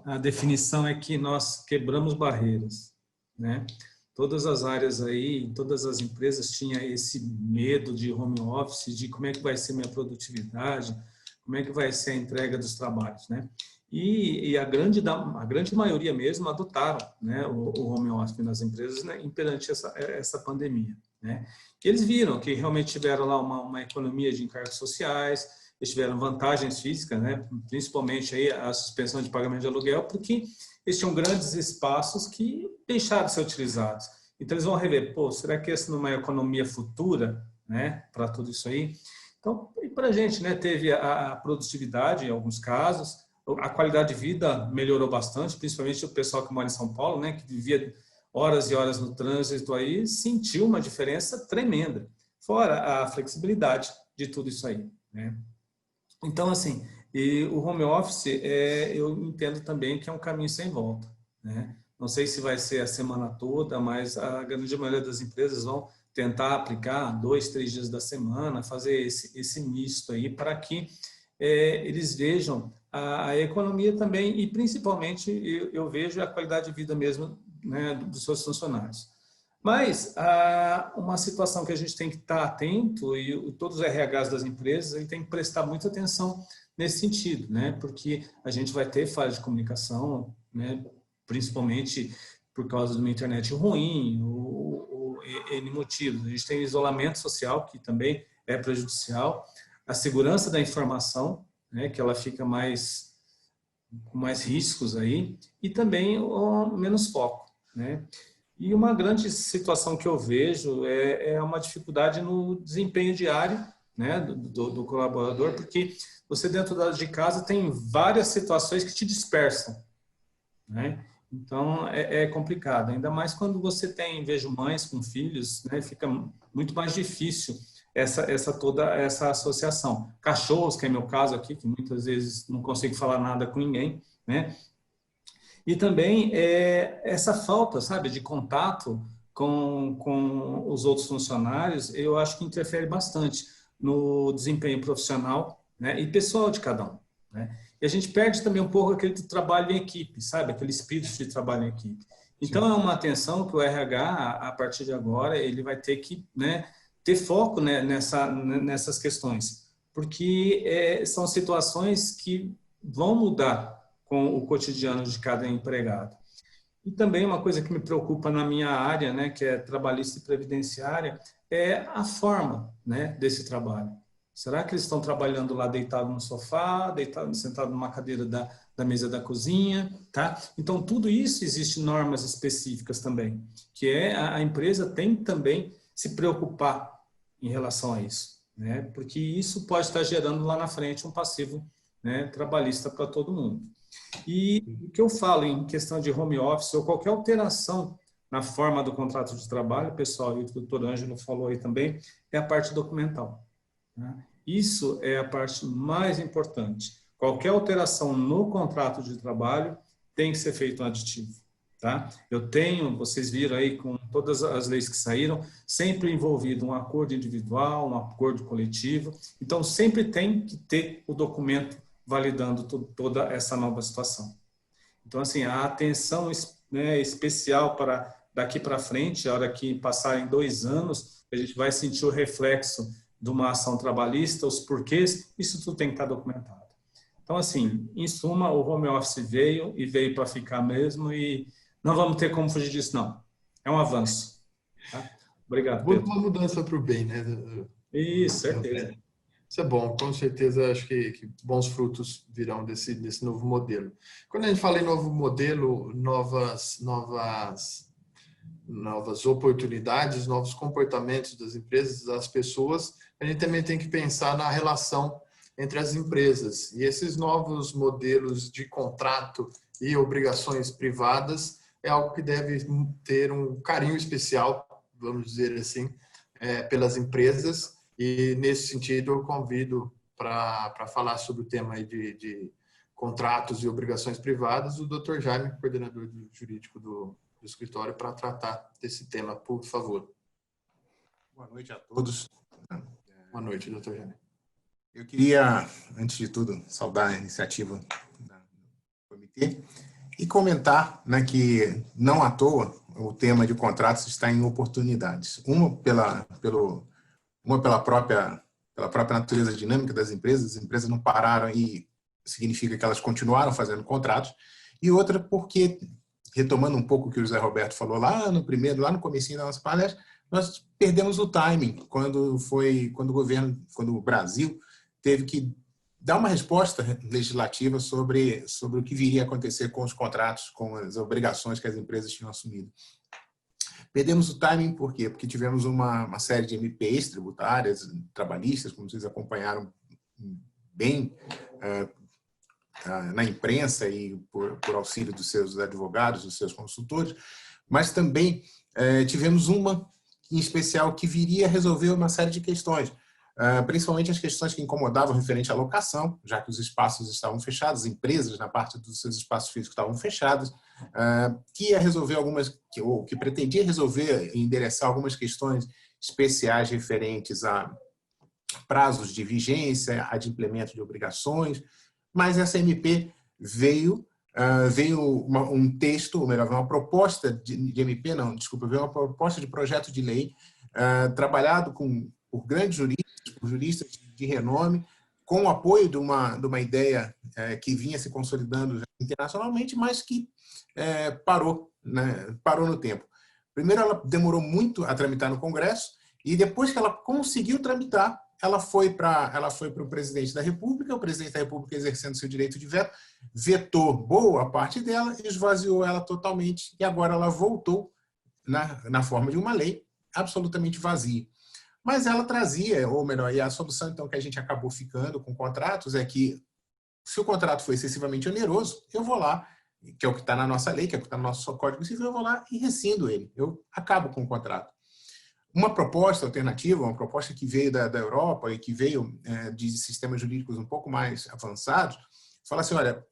a definição é que nós quebramos barreiras, né? Todas as áreas aí, todas as empresas tinham esse medo de home office, de como é que vai ser minha produtividade, como é que vai ser a entrega dos trabalhos, né? E a grande maioria mesmo adotaram, né, o home office nas empresas, né, perante essa pandemia, né? E eles viram que realmente tiveram lá uma economia de encargos sociais, eles tiveram vantagens físicas, né, principalmente aí a suspensão de pagamento de aluguel, porque eles tinham grandes espaços que deixaram de ser utilizados. Então eles vão rever, será que essa não é uma economia futura, né, para tudo isso aí? Então, e para a gente, né, teve a produtividade em alguns casos, a qualidade de vida melhorou bastante, principalmente o pessoal que mora em São Paulo, né, que vivia horas e horas no trânsito aí, sentiu uma diferença tremenda, fora a flexibilidade de tudo isso aí, né? Então, assim, e o home office, eu entendo também que é um caminho sem volta, né? Não sei se vai ser a semana toda, mas a grande maioria das empresas vão tentar aplicar 2, 3 dias da semana, fazer esse misto aí para que eles vejam a economia também e, principalmente, eu vejo a qualidade de vida mesmo, né, dos seus funcionários. Mas uma situação que a gente tem que estar atento, e todos os RHs das empresas ele tem que prestar muita atenção nesse sentido, né? Porque a gente vai ter falha de comunicação, né? Principalmente por causa de uma internet ruim, ou N motivos. A gente tem isolamento social, que também é prejudicial, a segurança da informação, né? Que ela fica com mais riscos aí, e também menos foco, né? E uma grande situação que eu vejo é uma dificuldade no desempenho diário, né, do colaborador, porque você dentro de casa tem várias situações que te dispersam, né? Então é complicado, ainda mais quando você vejo mães com filhos, né, fica muito mais difícil toda essa associação. Cachorros, que é meu caso aqui, que muitas vezes não consigo falar nada com ninguém, né? E também essa falta, sabe, de contato com os outros funcionários, eu acho que interfere bastante no desempenho profissional, né, e pessoal de cada um, né? E a gente perde também um pouco aquele trabalho em equipe, sabe, aquele espírito de trabalho em equipe. Então, é uma atenção que o RH, a partir de agora, ele vai ter que, né, ter foco, né, nessas questões, porque são situações que vão mudar com o cotidiano de cada empregado. E também uma coisa que me preocupa na minha área, né, que é trabalhista e previdenciária, é a forma, né, desse trabalho. Será que eles estão trabalhando lá deitado no sofá, sentado numa cadeira da mesa da cozinha, tá? Então, tudo isso existe normas específicas também, que a empresa tem que também se preocupar em relação a isso, né? Porque isso pode estar gerando lá na frente um passivo, né, trabalhista para todo mundo. E o que eu falo em questão de home office ou qualquer alteração na forma do contrato de trabalho, pessoal, e o doutor Ângelo falou aí também, é a parte documental, né? Isso é a parte mais importante. Qualquer alteração no contrato de trabalho tem que ser feito um aditivo, tá? Vocês viram aí com todas as leis que saíram, sempre envolvido um acordo individual, um acordo coletivo. Então, sempre tem que ter o documento validando toda essa nova situação. Então, assim, a atenção, né, especial para daqui para frente, a hora que passarem 2 anos, a gente vai sentir o reflexo de uma ação trabalhista, os porquês, isso tudo tem que estar documentado. Então, assim, em suma, o home office veio e veio para ficar mesmo e não vamos ter como fugir disso, não. É um avanço. Tá? Obrigado, Pedro. Uma mudança para o bem, né? Isso, certeza. Isso é bom, com certeza acho que bons frutos virão desse novo modelo. Quando a gente fala em novo modelo, novas oportunidades, novos comportamentos das empresas, das pessoas, a gente também tem que pensar na relação entre as empresas. E esses novos modelos de contrato e obrigações privadas é algo que deve ter um carinho especial, vamos dizer assim, pelas empresas. E, nesse sentido, eu convido para falar sobre o tema aí de contratos e obrigações privadas o Dr. Jaime, coordenador jurídico do escritório, para tratar desse tema, por favor. Boa noite a todos. Boa noite, Dr. Jaime. Eu queria, antes de tudo, saudar a iniciativa do comitê e comentar, né, que, não à toa, o tema de contratos está em oportunidades. Uma pela própria natureza dinâmica das empresas, as empresas não pararam e significa que elas continuaram fazendo contratos, e outra porque, retomando um pouco o que o José Roberto falou lá no comecinho da nossa palestra, nós perdemos o timing quando o Brasil teve que dar uma resposta legislativa sobre o que viria a acontecer com os contratos, com as obrigações que as empresas tinham assumido. Perdemos o timing por quê? Porque tivemos uma série de MPs tributárias, trabalhistas, como vocês acompanharam bem na imprensa e por auxílio dos seus advogados, dos seus consultores, mas também tivemos uma em especial que viria a resolver uma série de questões, principalmente as questões que incomodavam referente à locação, já que os espaços estavam fechados, as empresas na parte dos seus espaços físicos estavam fechadas, que ia resolver que pretendia resolver e endereçar algumas questões especiais referentes a prazos de vigência, a implemento de obrigações, mas essa MP veio um texto, ou melhor, uma proposta de MP, não, desculpa, veio uma proposta de projeto de lei trabalhado por grandes juristas, por juristas de renome, com o apoio de uma ideia que vinha se consolidando internacionalmente, mas que parou no tempo. Primeiro, ela demorou muito a tramitar no Congresso, e depois que ela conseguiu tramitar, ela foi para o presidente da República, o presidente da República, exercendo seu direito de veto, vetou boa parte dela, esvaziou ela totalmente, e agora ela voltou na forma de uma lei absolutamente vazia. Mas ela trazia, ou melhor, e a solução então que a gente acabou ficando com contratos é que, se o contrato for excessivamente oneroso, eu vou lá, que é o que está na nossa lei, que é o que está no nosso Código Civil, eu vou lá e rescindo ele, eu acabo com o contrato. Uma proposta alternativa, uma proposta que veio da Europa e que veio de sistemas jurídicos um pouco mais avançados, fala assim, olha,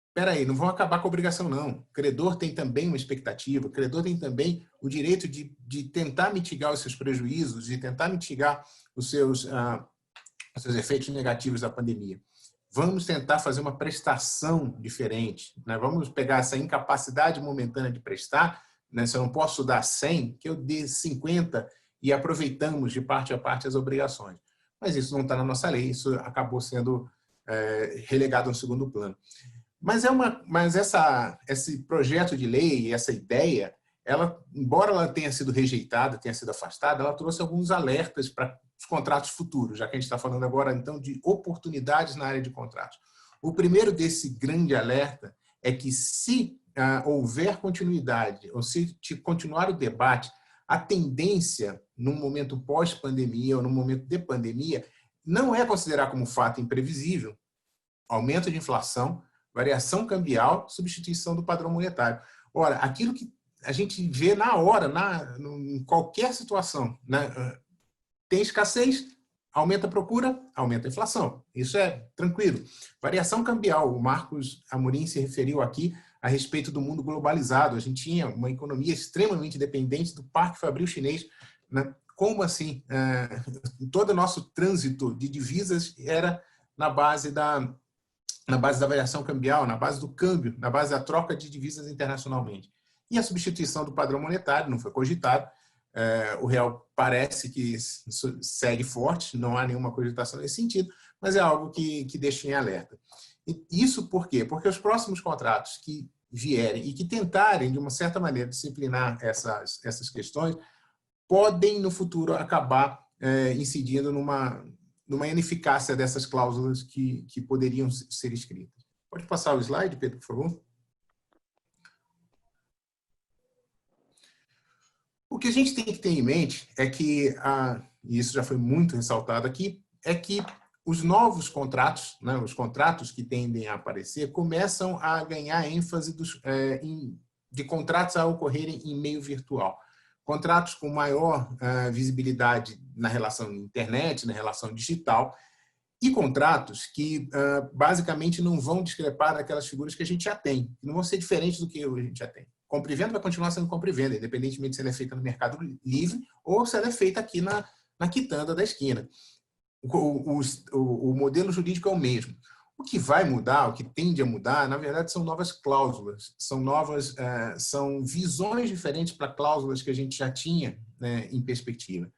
espera aí, não vão acabar com a obrigação, não. O credor tem também uma expectativa, o credor tem também o direito de tentar mitigar os seus prejuízos, de tentar mitigar os seus efeitos negativos da pandemia. Vamos tentar fazer uma prestação diferente, né? Vamos pegar essa incapacidade momentânea de prestar, né? Se eu não posso dar 100, que eu dê 50 e aproveitamos de parte a parte as obrigações. Mas isso não está na nossa lei, isso acabou sendo relegado ao segundo plano. Mas esse projeto de lei, essa ideia, embora ela tenha sido rejeitada, tenha sido afastada, ela trouxe alguns alertas para os contratos futuros, já que a gente está falando agora, então, de oportunidades na área de contratos. O primeiro desse grande alerta é que, se houver continuidade, ou se continuar o debate, a tendência, num momento pós-pandemia ou num momento de pandemia, não é considerar como fato imprevisível aumento de inflação, variação cambial, substituição do padrão monetário. Ora, aquilo que a gente vê na hora, em qualquer situação, né? Tem escassez, Aumenta a procura, aumenta a inflação. Isso é tranquilo. Variação cambial. O Marcos Amorim se referiu aqui a respeito do mundo globalizado. A gente tinha uma economia extremamente dependente do Parque Fabril chinês, né? Como assim? Todo o nosso trânsito de divisas era na base da variação cambial, na base do câmbio, na base da troca de divisas internacionalmente. E a substituição do padrão monetário não foi cogitado. O real parece que segue forte, não há nenhuma cogitação nesse sentido, mas é algo que deixa em alerta. E isso por quê? Porque os próximos contratos que vierem e que tentarem, de uma certa maneira, disciplinar essas questões, podem, no futuro, acabar incidindo numa ineficácia dessas cláusulas que poderiam ser escritas. Pode passar o slide, Pedro, por favor? O que a gente tem que ter em mente é que, e isso já foi muito ressaltado aqui, é que os novos contratos, né, os contratos que tendem a aparecer, começam a ganhar ênfase de contratos a ocorrerem em meio virtual. Contratos com maior visibilidade na relação internet, na relação digital, e contratos que basicamente não vão discrepar daquelas figuras que a gente já tem, que não vão ser diferentes do que a gente já tem. Compra e venda vai continuar sendo compra e venda, independentemente se ela é feita no Mercado Livre ou se ela é feita aqui na quitanda da esquina. O modelo jurídico é o mesmo. O que vai mudar, o que tende a mudar, na verdade, são novas cláusulas, são visões diferentes para cláusulas que a gente já tinha, né, em perspectiva.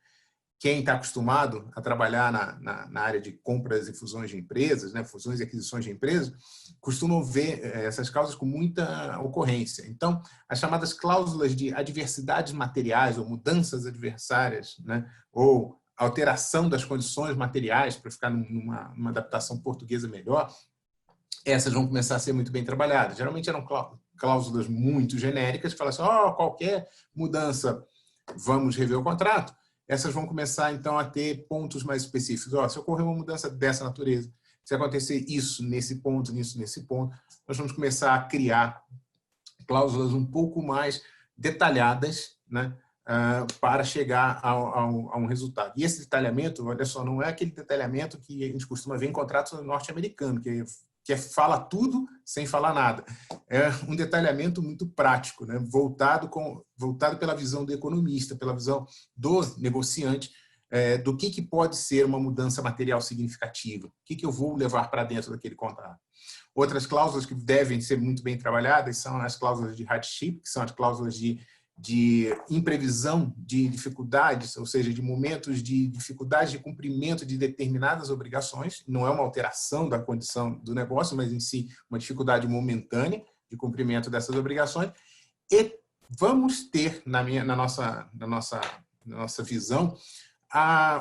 Quem está acostumado a trabalhar na área de compras e fusões de empresas, né, fusões e aquisições de empresas, costumam ver essas cláusulas com muita ocorrência. Então, as chamadas cláusulas de adversidades materiais ou mudanças adversárias, né, ou alteração das condições materiais, para ficar numa adaptação portuguesa melhor, essas vão começar a ser muito bem trabalhadas. Geralmente eram cláusulas muito genéricas, que falam assim, qualquer mudança, vamos rever o contrato. Essas vão começar, então, a ter pontos mais específicos. Se ocorrer uma mudança dessa natureza, se acontecer isso nesse ponto, nesse ponto, nós vamos começar a criar cláusulas um pouco mais detalhadas, né, para chegar a um resultado. E esse detalhamento, olha só, não é aquele detalhamento que a gente costuma ver em contratos norte-americanos, que fala tudo sem falar nada. É um detalhamento muito prático, né? voltado pela visão do economista, pela visão do negociante, do que pode ser uma mudança material significativa, o que eu vou levar para dentro daquele contrato. Outras cláusulas que devem ser muito bem trabalhadas são as cláusulas de hardship, que são as cláusulas de imprevisão de dificuldades, ou seja, de momentos de dificuldade de cumprimento de determinadas obrigações. Não é uma alteração da condição do negócio, mas em si uma dificuldade momentânea de cumprimento dessas obrigações. E vamos ter, na nossa visão,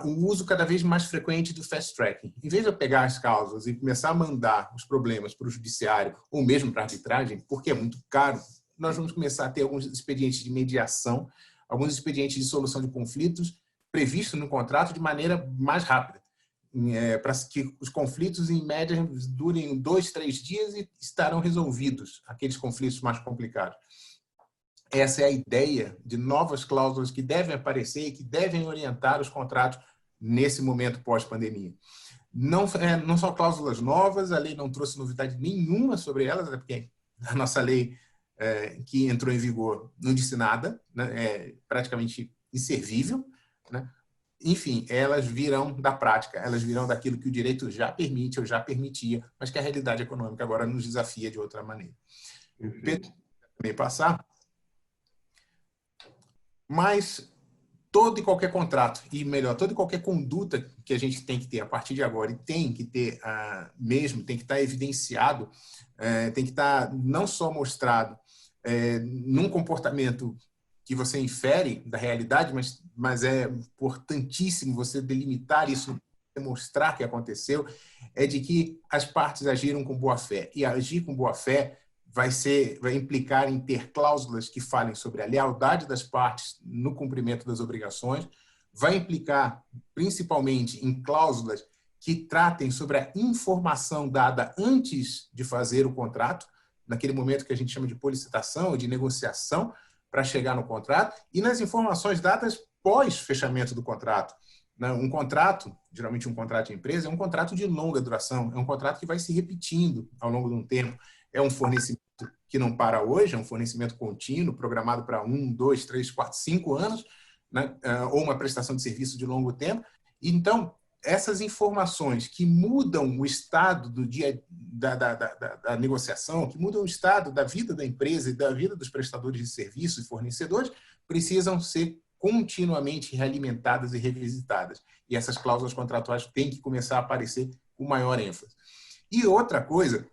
o uso cada vez mais frequente do fast tracking. Em vez de eu pegar as causas e começar a mandar os problemas para o judiciário ou mesmo para a arbitragem, porque é muito caro, nós vamos começar a ter alguns expedientes de mediação, alguns expedientes de solução de conflitos previstos no contrato de maneira mais rápida, para que os conflitos, em média, durem 2, 3 dias e estarão resolvidos, aqueles conflitos mais complicados. Essa é a ideia de novas cláusulas que devem aparecer e que devem orientar os contratos nesse momento pós-pandemia. Não são cláusulas novas, a lei não trouxe novidade nenhuma sobre elas, até porque a nossa lei que entrou em vigor não disse nada, né? É praticamente inservível, né? Enfim, elas virão da prática, elas virão daquilo que o direito já permite ou já permitia, mas que a realidade econômica agora nos desafia de outra maneira. Pedro, também passar. Mas todo e qualquer contrato, e melhor, toda e qualquer conduta que a gente tem que ter a partir de agora, e tem que ter tem que estar evidenciado, tem que estar não só mostrado num comportamento que você infere da realidade, mas é importantíssimo você delimitar isso, mostrar que aconteceu, é de que as partes agiram com boa fé. E agir com boa fé vai implicar em ter cláusulas que falem sobre a lealdade das partes no cumprimento das obrigações, vai implicar principalmente em cláusulas que tratem sobre a informação dada antes de fazer o contrato, naquele momento que a gente chama de policitação ou de negociação para chegar no contrato, e nas informações dadas pós-fechamento do contrato, né? Um contrato, geralmente um contrato de empresa, é um contrato de longa duração, é um contrato que vai se repetindo ao longo de um tempo, é um fornecimento que não para hoje, é um fornecimento contínuo, programado para 1, 2, 3, 4, 5 anos, né? Ou uma prestação de serviço de longo tempo. Então, essas informações que mudam o estado do dia da negociação, que mudam o estado da vida da empresa e da vida dos prestadores de serviços e fornecedores, precisam ser continuamente realimentadas e revisitadas. E essas cláusulas contratuais têm que começar a aparecer com maior ênfase. E outra coisa,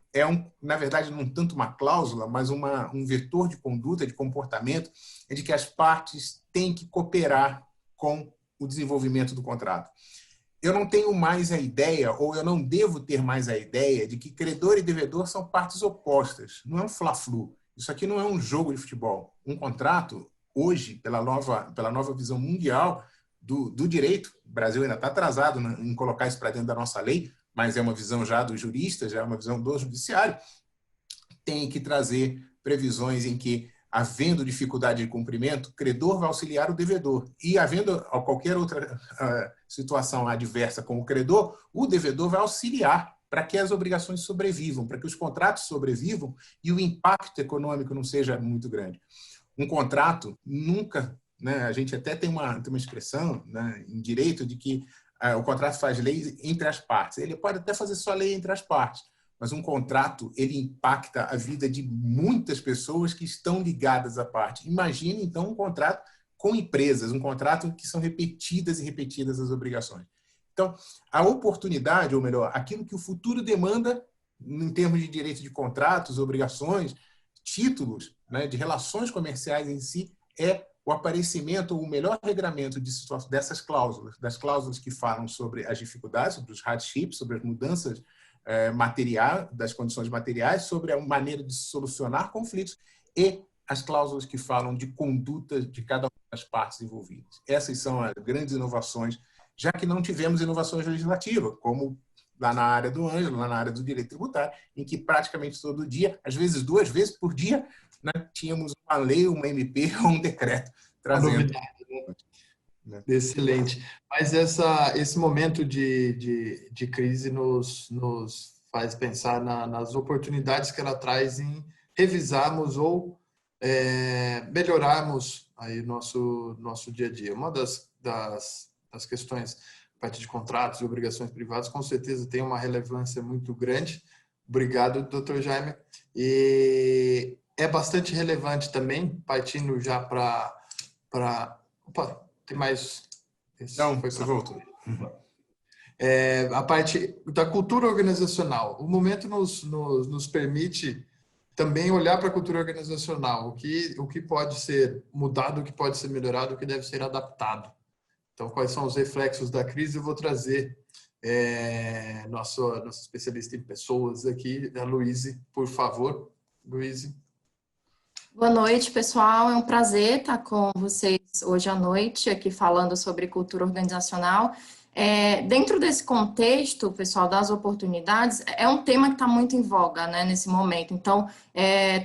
na verdade, não tanto uma cláusula, mas um vetor de conduta, de comportamento, é de que as partes têm que cooperar com o desenvolvimento do contrato. Eu não tenho mais a ideia, ou eu não devo ter mais a ideia, de que credor e devedor são partes opostas. Não é um fla-flu. Isso aqui não é um jogo de futebol. Um contrato, hoje, pela nova visão mundial do direito, o Brasil ainda está atrasado em colocar isso para dentro da nossa lei, mas é uma visão já dos juristas, já é uma visão do judiciário, tem que trazer previsões em que, havendo dificuldade de cumprimento, o credor vai auxiliar o devedor. E, havendo qualquer outra situação adversa com o credor, o devedor vai auxiliar para que as obrigações sobrevivam, para que os contratos sobrevivam e o impacto econômico não seja muito grande. Um contrato nunca, né, a gente até tem uma expressão, né, em direito de que o contrato faz lei entre as partes. Ele pode até fazer só lei entre as partes, mas um contrato, ele impacta a vida de muitas pessoas que estão ligadas à parte. Imagine, então, um contrato com empresas, um contrato que são repetidas e repetidas as obrigações. Então, a oportunidade, ou melhor, aquilo que o futuro demanda em termos de direito de contratos, obrigações, títulos, né, de relações comerciais em si, é o aparecimento, o melhor regramento dessas cláusulas, das cláusulas que falam sobre as dificuldades, sobre os hardships, sobre as mudanças materiais, das condições materiais, sobre a maneira de solucionar conflitos e as cláusulas que falam de conduta de cada uma das partes envolvidas. Essas são as grandes inovações, já que não tivemos inovações legislativas, como lá na área do Ângelo, lá na área do direito tributário, em que praticamente todo dia, às vezes 2 vezes por dia, né, tínhamos uma lei, uma MP ou um decreto trazendo. Né? Excelente. Mas esse momento de crise nos faz pensar nas oportunidades que ela traz em revisarmos ou melhorarmos aí nosso dia a dia. Uma das questões, a partir de contratos e obrigações privadas, com certeza tem uma relevância muito grande. Obrigado, Dr. Jaime. E é bastante relevante também, partindo já para... Opa, tem mais... Não, você voltou. A parte da cultura organizacional. O momento nos permite também olhar para a cultura organizacional, o que pode ser mudado, o que pode ser melhorado, o que deve ser adaptado. Então, quais são os reflexos da crise? Eu vou trazer nossa especialista em pessoas aqui, a Luíse, por favor. Luíse. Boa noite, pessoal. É um prazer estar com vocês hoje à noite, aqui falando sobre cultura organizacional. Dentro desse contexto, pessoal, das oportunidades, é um tema que está muito em voga, né, nesse momento. Então,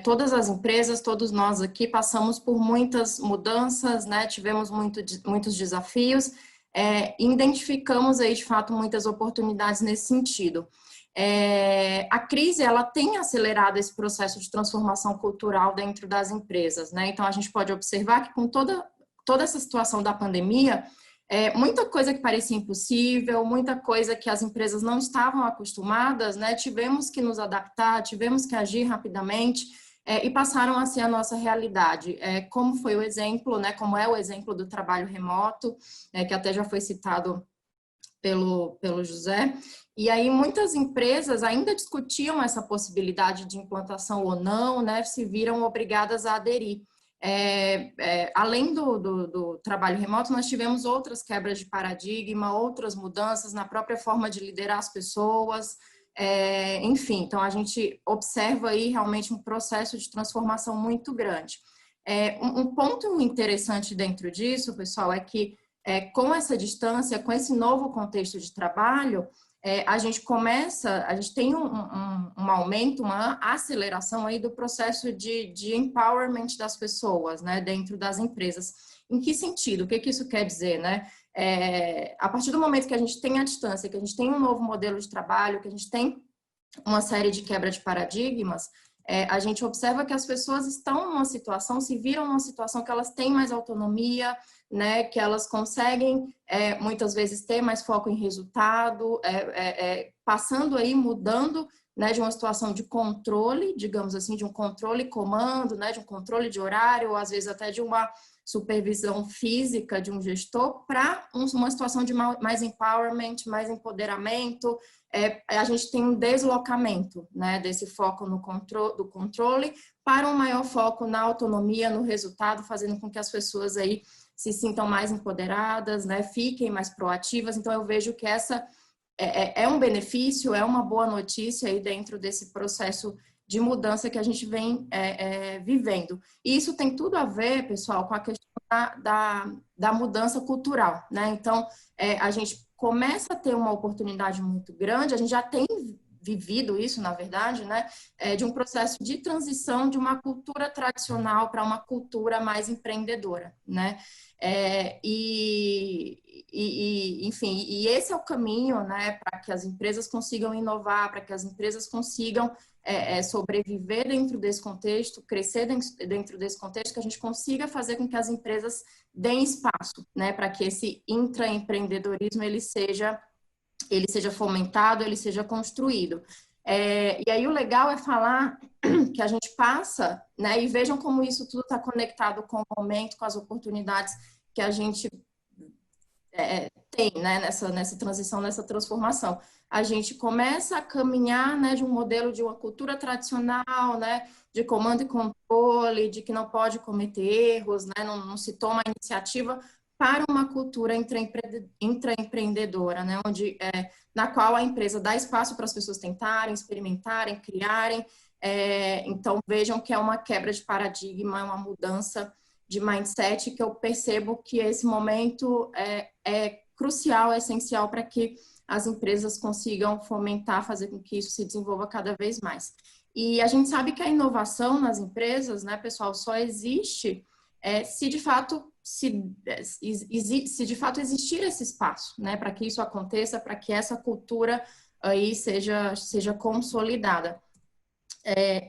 todas as empresas, todos nós aqui passamos por muitas mudanças, né, tivemos muitos desafios, e identificamos aí, de fato, muitas oportunidades nesse sentido. A crise, ela tem acelerado esse processo de transformação cultural dentro das empresas, né? Então, a gente pode observar que com toda essa situação da pandemia, muita coisa que parecia impossível, muita coisa que as empresas não estavam acostumadas, né? Tivemos que nos adaptar, tivemos que agir rapidamente e passaram a ser a nossa realidade. Como foi o exemplo, né? Como é o exemplo do trabalho remoto, que até já foi citado pelo José. E aí muitas empresas ainda discutiam essa possibilidade de implantação ou não, né? Se viram obrigadas a aderir. Além do trabalho remoto, nós tivemos outras quebras de paradigma, outras mudanças na própria forma de liderar as pessoas, enfim, então a gente observa aí realmente um processo de transformação muito grande. Um ponto interessante dentro disso, pessoal, é que com essa distância, com esse novo contexto de trabalho, a gente tem um aumento, uma aceleração aí do processo de empowerment das pessoas, né, dentro das empresas. Em que sentido? O que isso quer dizer, né? A partir do momento que a gente tem a distância, que a gente tem um novo modelo de trabalho, que a gente tem uma série de quebra de paradigmas, a gente observa que as pessoas estão numa situação, se viram numa situação que elas têm mais autonomia, né, que elas conseguem muitas vezes ter mais foco em resultado, passando aí, mudando, né, de uma situação de controle, digamos assim, de um controle e comando, né, de um controle de horário, ou às vezes até de uma supervisão física de um gestor, para uma situação de mais empowerment, mais empoderamento. A gente tem um deslocamento, né, desse foco no do controle para um maior foco na autonomia, no resultado, fazendo com que as pessoas aí se sintam mais empoderadas, né, fiquem mais proativas. Então, eu vejo que essa é um benefício, é uma boa notícia aí dentro desse processo de mudança que a gente vem vivendo. E isso tem tudo a ver, pessoal, com a questão da mudança cultural, né? Então, a gente começa a ter uma oportunidade muito grande, a gente já tem vivido isso, na verdade, né? De um processo de transição de uma cultura tradicional para uma cultura mais empreendedora, né? Enfim, e esse é o caminho, né, para que as empresas consigam inovar, para que as empresas consigam sobreviver dentro desse contexto, crescer dentro desse contexto, que a gente consiga fazer com que as empresas deem espaço, né, para que esse intraempreendedorismo ele seja fomentado, ele seja construído. E aí o legal é falar que a gente passa, né, e vejam como isso tudo está conectado com o momento, com as oportunidades que a gente tem, né, nessa transição, nessa transformação. A gente começa a caminhar, né, de um modelo de uma cultura tradicional, né, de comando e controle, de que não pode cometer erros, né, não se toma a iniciativa, para uma cultura intraempreendedora, né, na qual a empresa dá espaço para as pessoas tentarem, experimentarem, criarem. Então, vejam que é uma quebra de paradigma, uma mudança de mindset, que eu percebo que esse momento é crucial, é essencial para que as empresas consigam fomentar, fazer com que isso se desenvolva cada vez mais. E a gente sabe que a inovação nas empresas, né, pessoal, só existe se de fato existir esse espaço, né, para que isso aconteça, para que essa cultura aí seja consolidada.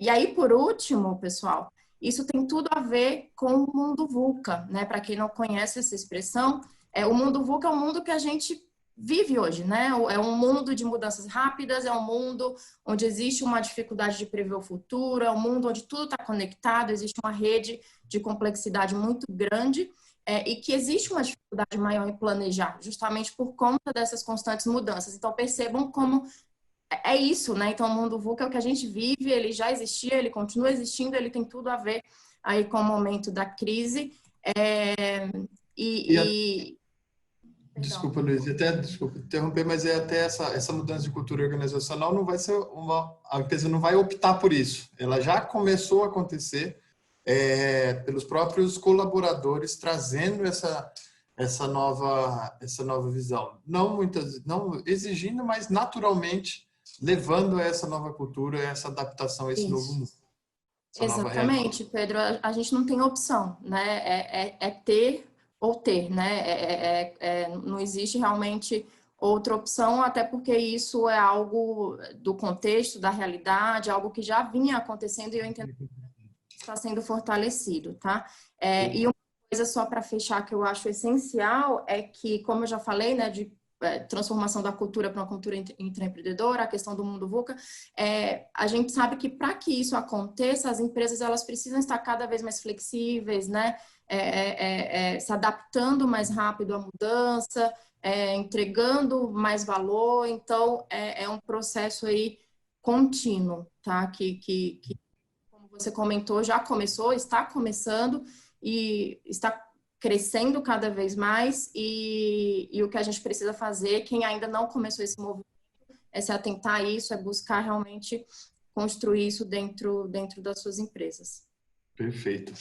E aí, por último, pessoal, isso tem tudo a ver com o mundo VUCA, né? Para quem não conhece essa expressão, o mundo VUCA é um mundo que a gente vive hoje, né? É um mundo de mudanças rápidas, é um mundo onde existe uma dificuldade de prever o futuro, é um mundo onde tudo está conectado, existe uma rede de complexidade muito grande e que existe uma dificuldade maior em planejar, justamente por conta dessas constantes mudanças. Então, percebam como é isso, né? Então, o mundo VUCA é o que a gente vive, ele já existia, ele continua existindo, ele tem tudo a ver aí com o momento da crise. Desculpa, Luiz, desculpa interromper, mas até essa mudança de cultura organizacional não vai ser a empresa não vai optar por isso. Ela já começou a acontecer pelos próprios colaboradores trazendo essa nova visão. Não exigindo, mas naturalmente levando a essa nova cultura, essa adaptação a esse novo mundo. Exatamente, Pedro. A gente não tem opção, né? É ter ou ter, né? Não existe realmente outra opção, até porque isso é algo do contexto, da realidade, algo que já vinha acontecendo e eu entendo que está sendo fortalecido, tá? E uma coisa só para fechar que eu acho essencial é que, como eu já falei, né, de transformação da cultura para uma cultura intraempreendedora, a questão do mundo VUCA, a gente sabe que para que isso aconteça, as empresas elas precisam estar cada vez mais flexíveis, né? Se adaptando mais rápido à mudança, entregando mais valor. Então, é um processo aí contínuo, tá? Que, como você comentou, já começou, está começando e está crescendo cada vez mais e o que a gente precisa fazer, quem ainda não começou esse movimento, é se atentar a isso, é buscar realmente construir isso dentro das suas empresas. Perfeito.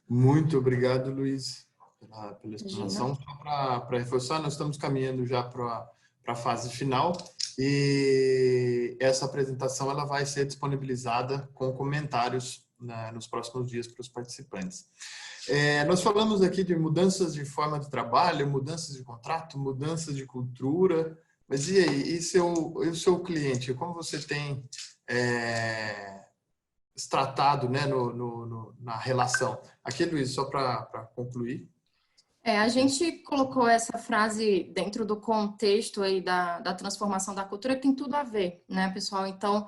Muito obrigado, Luiz, pela explanação. Só para reforçar, nós estamos caminhando já para a fase final e essa apresentação ela vai ser disponibilizada com comentários nos próximos dias para os participantes. Nós falamos aqui de mudanças de forma de trabalho, mudanças de contrato, mudanças de cultura, mas e aí, e o seu cliente? Como você tem tratado, né, na relação? Aqui, Luiz, só para concluir. A gente colocou essa frase dentro do contexto aí da transformação da cultura, que tem tudo a ver, né, pessoal? Então,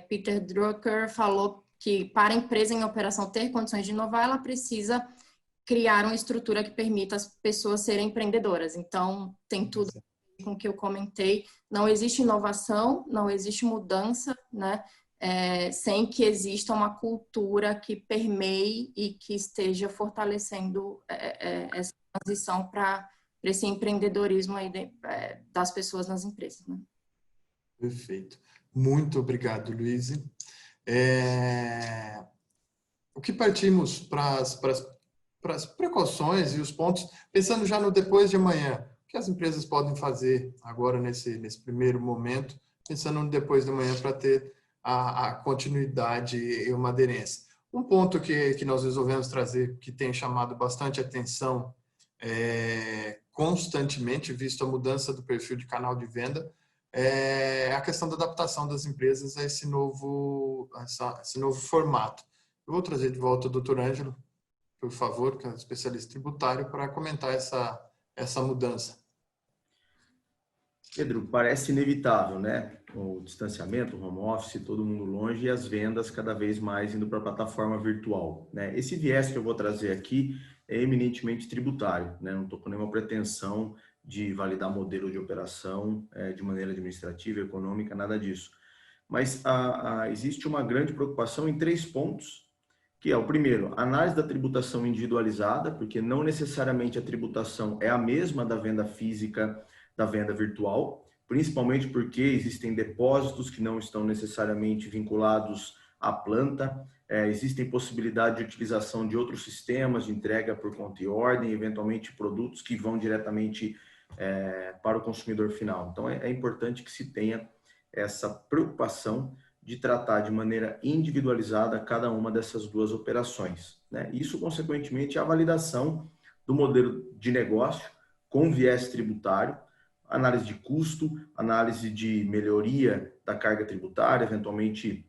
Peter Drucker falou que para a empresa em operação ter condições de inovar, ela precisa criar uma estrutura que permita as pessoas serem empreendedoras. Então, tem tudo a ver com o que eu comentei. Não existe inovação, não existe mudança, né? Sem que exista uma cultura que permeie e que esteja fortalecendo essa transição para esse empreendedorismo aí das pessoas nas empresas, né? Perfeito. Muito obrigado, Luiz. O que partimos para as precauções e os pontos, pensando já no depois de amanhã, o que as empresas podem fazer agora nesse primeiro momento, pensando no depois de amanhã para ter a continuidade e uma aderência. Um ponto que nós resolvemos trazer, que tem chamado bastante atenção constantemente, visto a mudança do perfil de canal de venda, é a questão da adaptação das empresas a esse novo formato. Eu vou trazer de volta o Dr. Ângelo, por favor, que é especialista tributário, para comentar essa mudança. Pedro, parece inevitável, né? O distanciamento, o home office, todo mundo longe e as vendas cada vez mais indo para a plataforma virtual, né? Esse viés que eu vou trazer aqui é eminentemente tributário, né? Não estou com nenhuma pretensão de validar modelo de operação de maneira administrativa, econômica, nada disso. Mas existe uma grande preocupação em 3 pontos, que é o primeiro, análise da tributação individualizada, porque não necessariamente a tributação é a mesma da venda física, da venda virtual, principalmente porque existem depósitos que não estão necessariamente vinculados à planta, existem possibilidade de utilização de outros sistemas de entrega por conta e ordem, eventualmente produtos que vão diretamente para o consumidor final. Então, é importante que se tenha essa preocupação de tratar de maneira individualizada cada uma dessas 2 operações, né? Isso, consequentemente, é a validação do modelo de negócio com viés tributário, análise de custo, análise de melhoria da carga tributária, eventualmente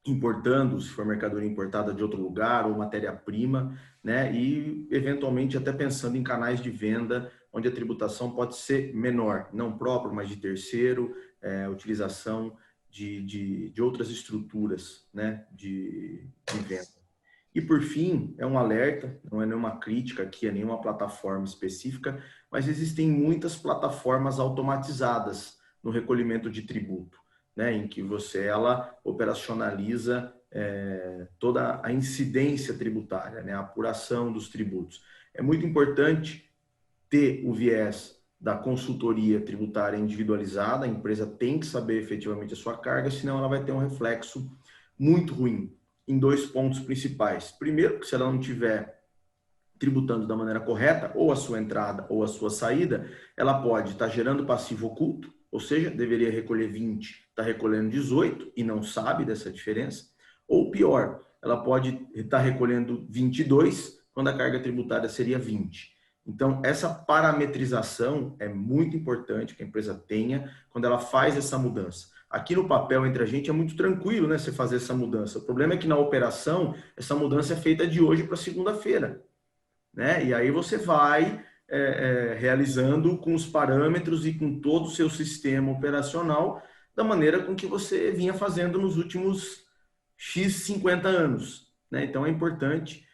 importando, se for mercadoria importada de outro lugar ou matéria-prima, né? E, eventualmente, até pensando em canais de venda onde a tributação pode ser menor, não próprio, mas de terceiro, utilização de outras estruturas, né? de venda. E, por fim, é um alerta, não é nenhuma crítica aqui a nenhuma plataforma específica, mas existem muitas plataformas automatizadas no recolhimento de tributo, né, em que ela operacionaliza toda a incidência tributária, né, a apuração dos tributos. É muito importante ter o viés da consultoria tributária individualizada, a empresa tem que saber efetivamente a sua carga, senão ela vai ter um reflexo muito ruim em 2 pontos principais. Primeiro, que se ela não estiver tributando da maneira correta, ou a sua entrada ou a sua saída, ela pode estar gerando passivo oculto, ou seja, deveria recolher 20, está recolhendo 18 e não sabe dessa diferença. Ou pior, ela pode estar recolhendo 22, quando a carga tributária seria 20. Então, essa parametrização é muito importante que a empresa tenha quando ela faz essa mudança. Aqui no papel entre a gente é muito tranquilo, né, você fazer essa mudança. O problema é que na operação, essa mudança é feita de hoje para segunda-feira, né? E aí você vai realizando com os parâmetros e com todo o seu sistema operacional da maneira com que você vinha fazendo nos últimos X 50 anos, né? Então é importante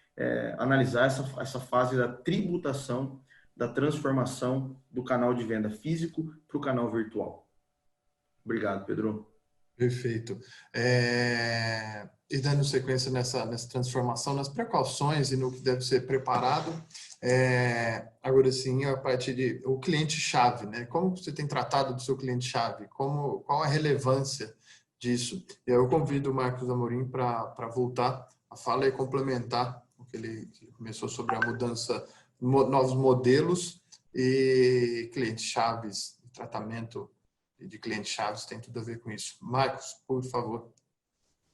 analisar essa fase da tributação, da transformação do canal de venda físico para o canal virtual. Obrigado, Pedro. Perfeito. E dando sequência nessa transformação, nas precauções e no que deve ser preparado, agora sim, a partir de o cliente-chave, né? Como você tem tratado do seu cliente-chave? Qual a relevância disso? E aí eu convido o Marcos Amorim para voltar a fala e complementar o que ele começou sobre a mudança, novos modelos e clientes-chaves, tratamento de clientes chaves tem tudo a ver com isso. Marcos, por favor.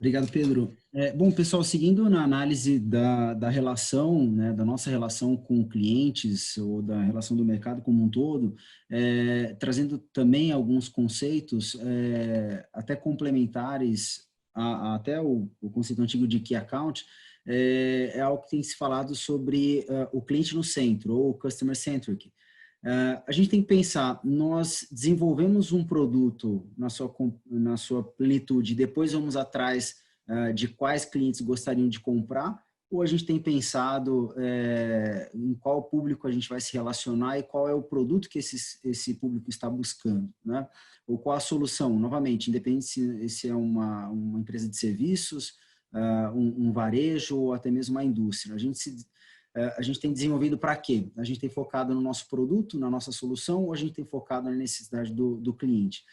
Obrigado, Pedro. Bom, pessoal, seguindo na análise da relação, né, da nossa relação com clientes ou da relação do mercado como um todo, trazendo também alguns conceitos até complementares até o conceito antigo de Key Account, é algo que tem se falado sobre o cliente no centro, ou Customer Centric. A gente tem que pensar, nós desenvolvemos um produto na sua plenitude, depois vamos atrás de quais clientes gostariam de comprar, ou a gente tem pensado em qual público a gente vai se relacionar e qual é o produto que esse público está buscando, né? Ou qual a solução, novamente, independente se é uma empresa de serviços, um varejo ou até mesmo uma indústria. A gente tem desenvolvido para quê? A gente tem focado no nosso produto, na nossa solução, ou a gente tem focado na necessidade do cliente?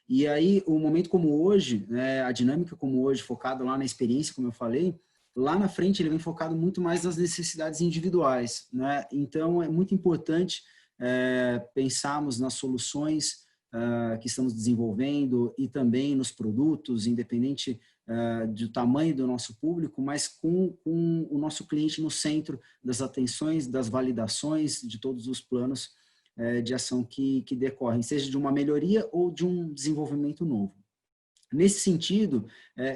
E aí, o momento como hoje, a dinâmica como hoje, focada lá na experiência, como eu falei, lá na frente ele vem focado muito mais nas necessidades individuais, né? Então, é muito importante pensarmos nas soluções que estamos desenvolvendo e também nos produtos, independente do tamanho do nosso público, mas com o nosso cliente no centro das atenções, das validações, de todos os planos de ação que decorrem, seja de uma melhoria ou de um desenvolvimento novo. Nesse sentido,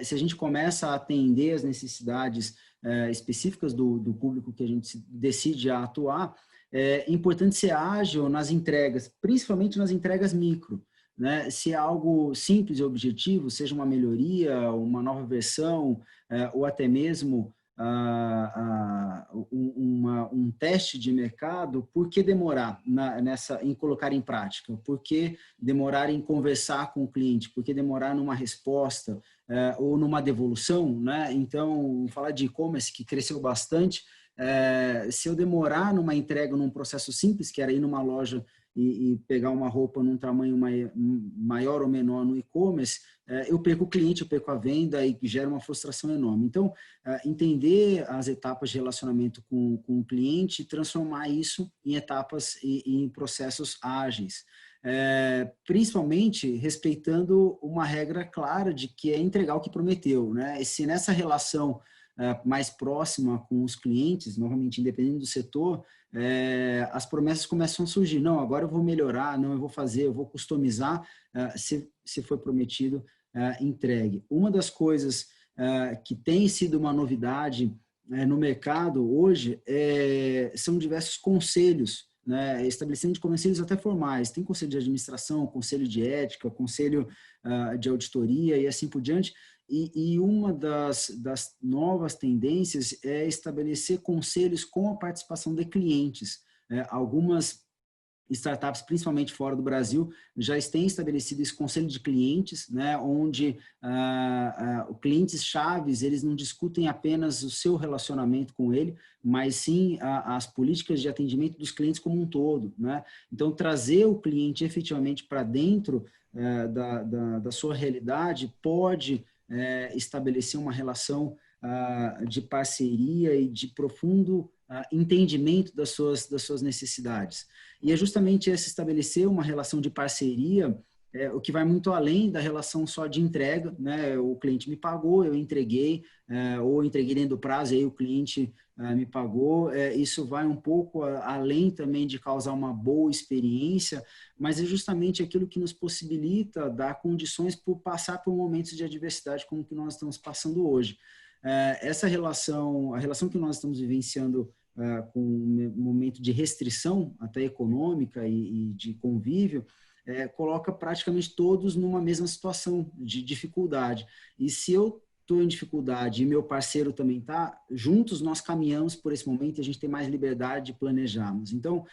se a gente começa a atender as necessidades específicas do público que a gente decide a atuar, é importante ser ágil nas entregas, principalmente nas entregas micro, né? Se é algo simples e objetivo, seja uma melhoria, uma nova versão, ou até mesmo um teste de mercado, por que demorar em colocar em prática? Por que demorar em conversar com o cliente? Por que demorar numa resposta ou numa devolução, né? Então, falar de e-commerce, que cresceu bastante, se eu demorar numa entrega, num processo simples, que era ir numa loja e pegar uma roupa num tamanho maior ou menor no e-commerce, eu perco o cliente, eu perco a venda e gera uma frustração enorme. Então, entender as etapas de relacionamento com o cliente e transformar isso em etapas e em processos ágeis. Principalmente respeitando uma regra clara de que é entregar o que prometeu, né? E se nessa relação mais próxima com os clientes, novamente, independente do setor, as promessas começam a surgir. Não, agora eu vou melhorar, não, eu vou fazer, eu vou customizar, se foi prometido, entregue. Uma das coisas que tem sido uma novidade no mercado hoje são diversos conselhos, né, estabelecendo de conselhos até formais. Tem conselho de administração, conselho de ética, conselho de auditoria e assim por diante. E uma das novas tendências é estabelecer conselhos com a participação de clientes. Algumas startups, principalmente fora do Brasil, já têm estabelecido esse conselho de clientes, né, onde clientes chaves, eles não discutem apenas o seu relacionamento com ele, mas sim as políticas de atendimento dos clientes como um todo, né? Então, trazer o cliente efetivamente para dentro da sua realidade pode estabelecer uma relação de parceria e de profundo entendimento das suas necessidades. E é justamente esse estabelecer uma relação de parceria o que vai muito além da relação só de entrega, né? O cliente me pagou, eu entreguei, ou entreguei dentro do prazo, aí o cliente me pagou. Isso vai um pouco além também de causar uma boa experiência, mas é justamente aquilo que nos possibilita dar condições por passar por momentos de adversidade como que nós estamos passando hoje. Essa relação, a relação que nós estamos vivenciando com um momento de restrição, até econômica e de convívio, coloca praticamente todos numa mesma situação de dificuldade. E se eu estou em dificuldade e meu parceiro também está, juntos nós caminhamos por esse momento e a gente tem mais liberdade de planejarmos. Então,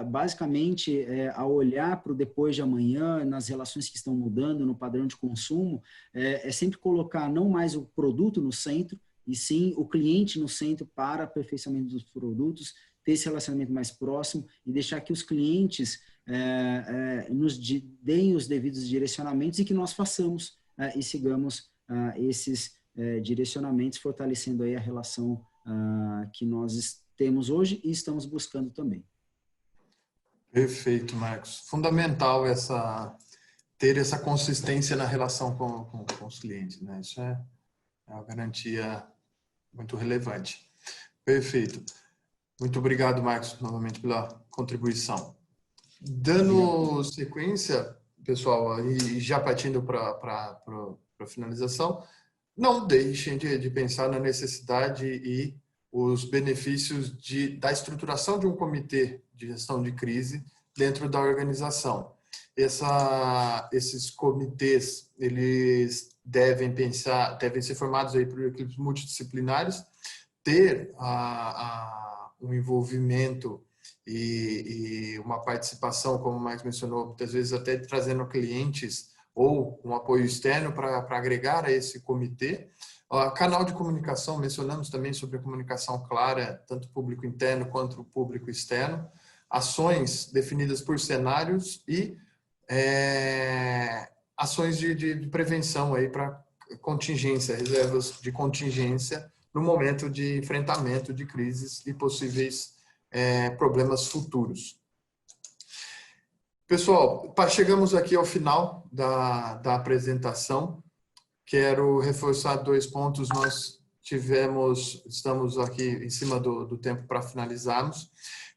basicamente, ao olhar para o depois de amanhã, nas relações que estão mudando, no padrão de consumo, é sempre colocar não mais o produto no centro, e sim o cliente no centro para aperfeiçoamento dos produtos, ter esse relacionamento mais próximo e deixar que os clientes nos deem os devidos direcionamentos e que nós façamos e sigamos esses direcionamentos, fortalecendo aí a relação que nós temos hoje e estamos buscando também. Perfeito, Marcos. Fundamental ter essa consistência na relação com os clientes, né? Isso é É uma garantia muito relevante. Perfeito. Muito obrigado, Marcos, novamente pela contribuição. Dando sequência, pessoal, e já partindo para a finalização, não deixem de pensar na necessidade e os benefícios da estruturação de um comitê de gestão de crise dentro da organização. Esses comitês, eles devem ser formados aí por equipes multidisciplinares, ter um envolvimento e uma participação, como o Marcos mencionou, muitas vezes até trazendo clientes ou um apoio externo para agregar a esse comitê. Canal de comunicação, mencionamos também sobre a comunicação clara, tanto público interno quanto público externo. Ações definidas por cenários e ações de prevenção aí para contingência, reservas de contingência no momento de enfrentamento de crises e possíveis problemas futuros. Pessoal, chegamos aqui ao final da apresentação. Quero reforçar 2 pontos. Nós estamos aqui em cima do tempo para finalizarmos.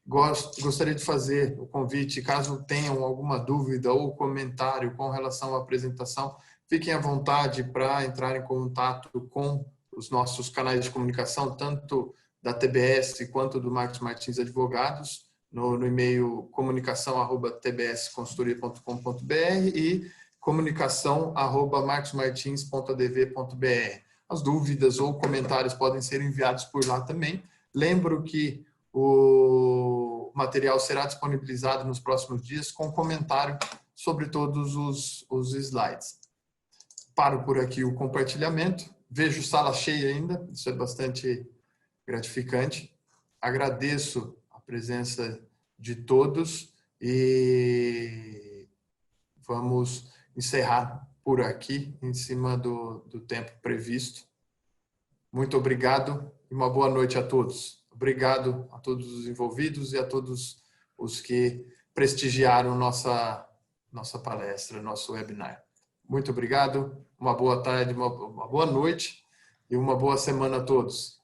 Gostaria de fazer o convite, caso tenham alguma dúvida ou comentário com relação à apresentação, fiquem à vontade para entrar em contato com os nossos canais de comunicação, tanto da TBS quanto do Marcos Martins Advogados, no e-mail comunicação@tbsconsultoria.com.br e comunicação@marcosmartins.adv.br. As dúvidas ou comentários podem ser enviados por lá também. Lembro que o material será disponibilizado nos próximos dias com comentário sobre todos os slides. Paro por aqui o compartilhamento. Vejo sala cheia ainda, isso é bastante gratificante. Agradeço a presença de todos e vamos encerrar por aqui, em cima do tempo previsto. Muito obrigado e uma boa noite a todos. Obrigado a todos os envolvidos e a todos os que prestigiaram nossa palestra, nosso webinar. Muito obrigado, uma boa tarde, uma boa noite e uma boa semana a todos.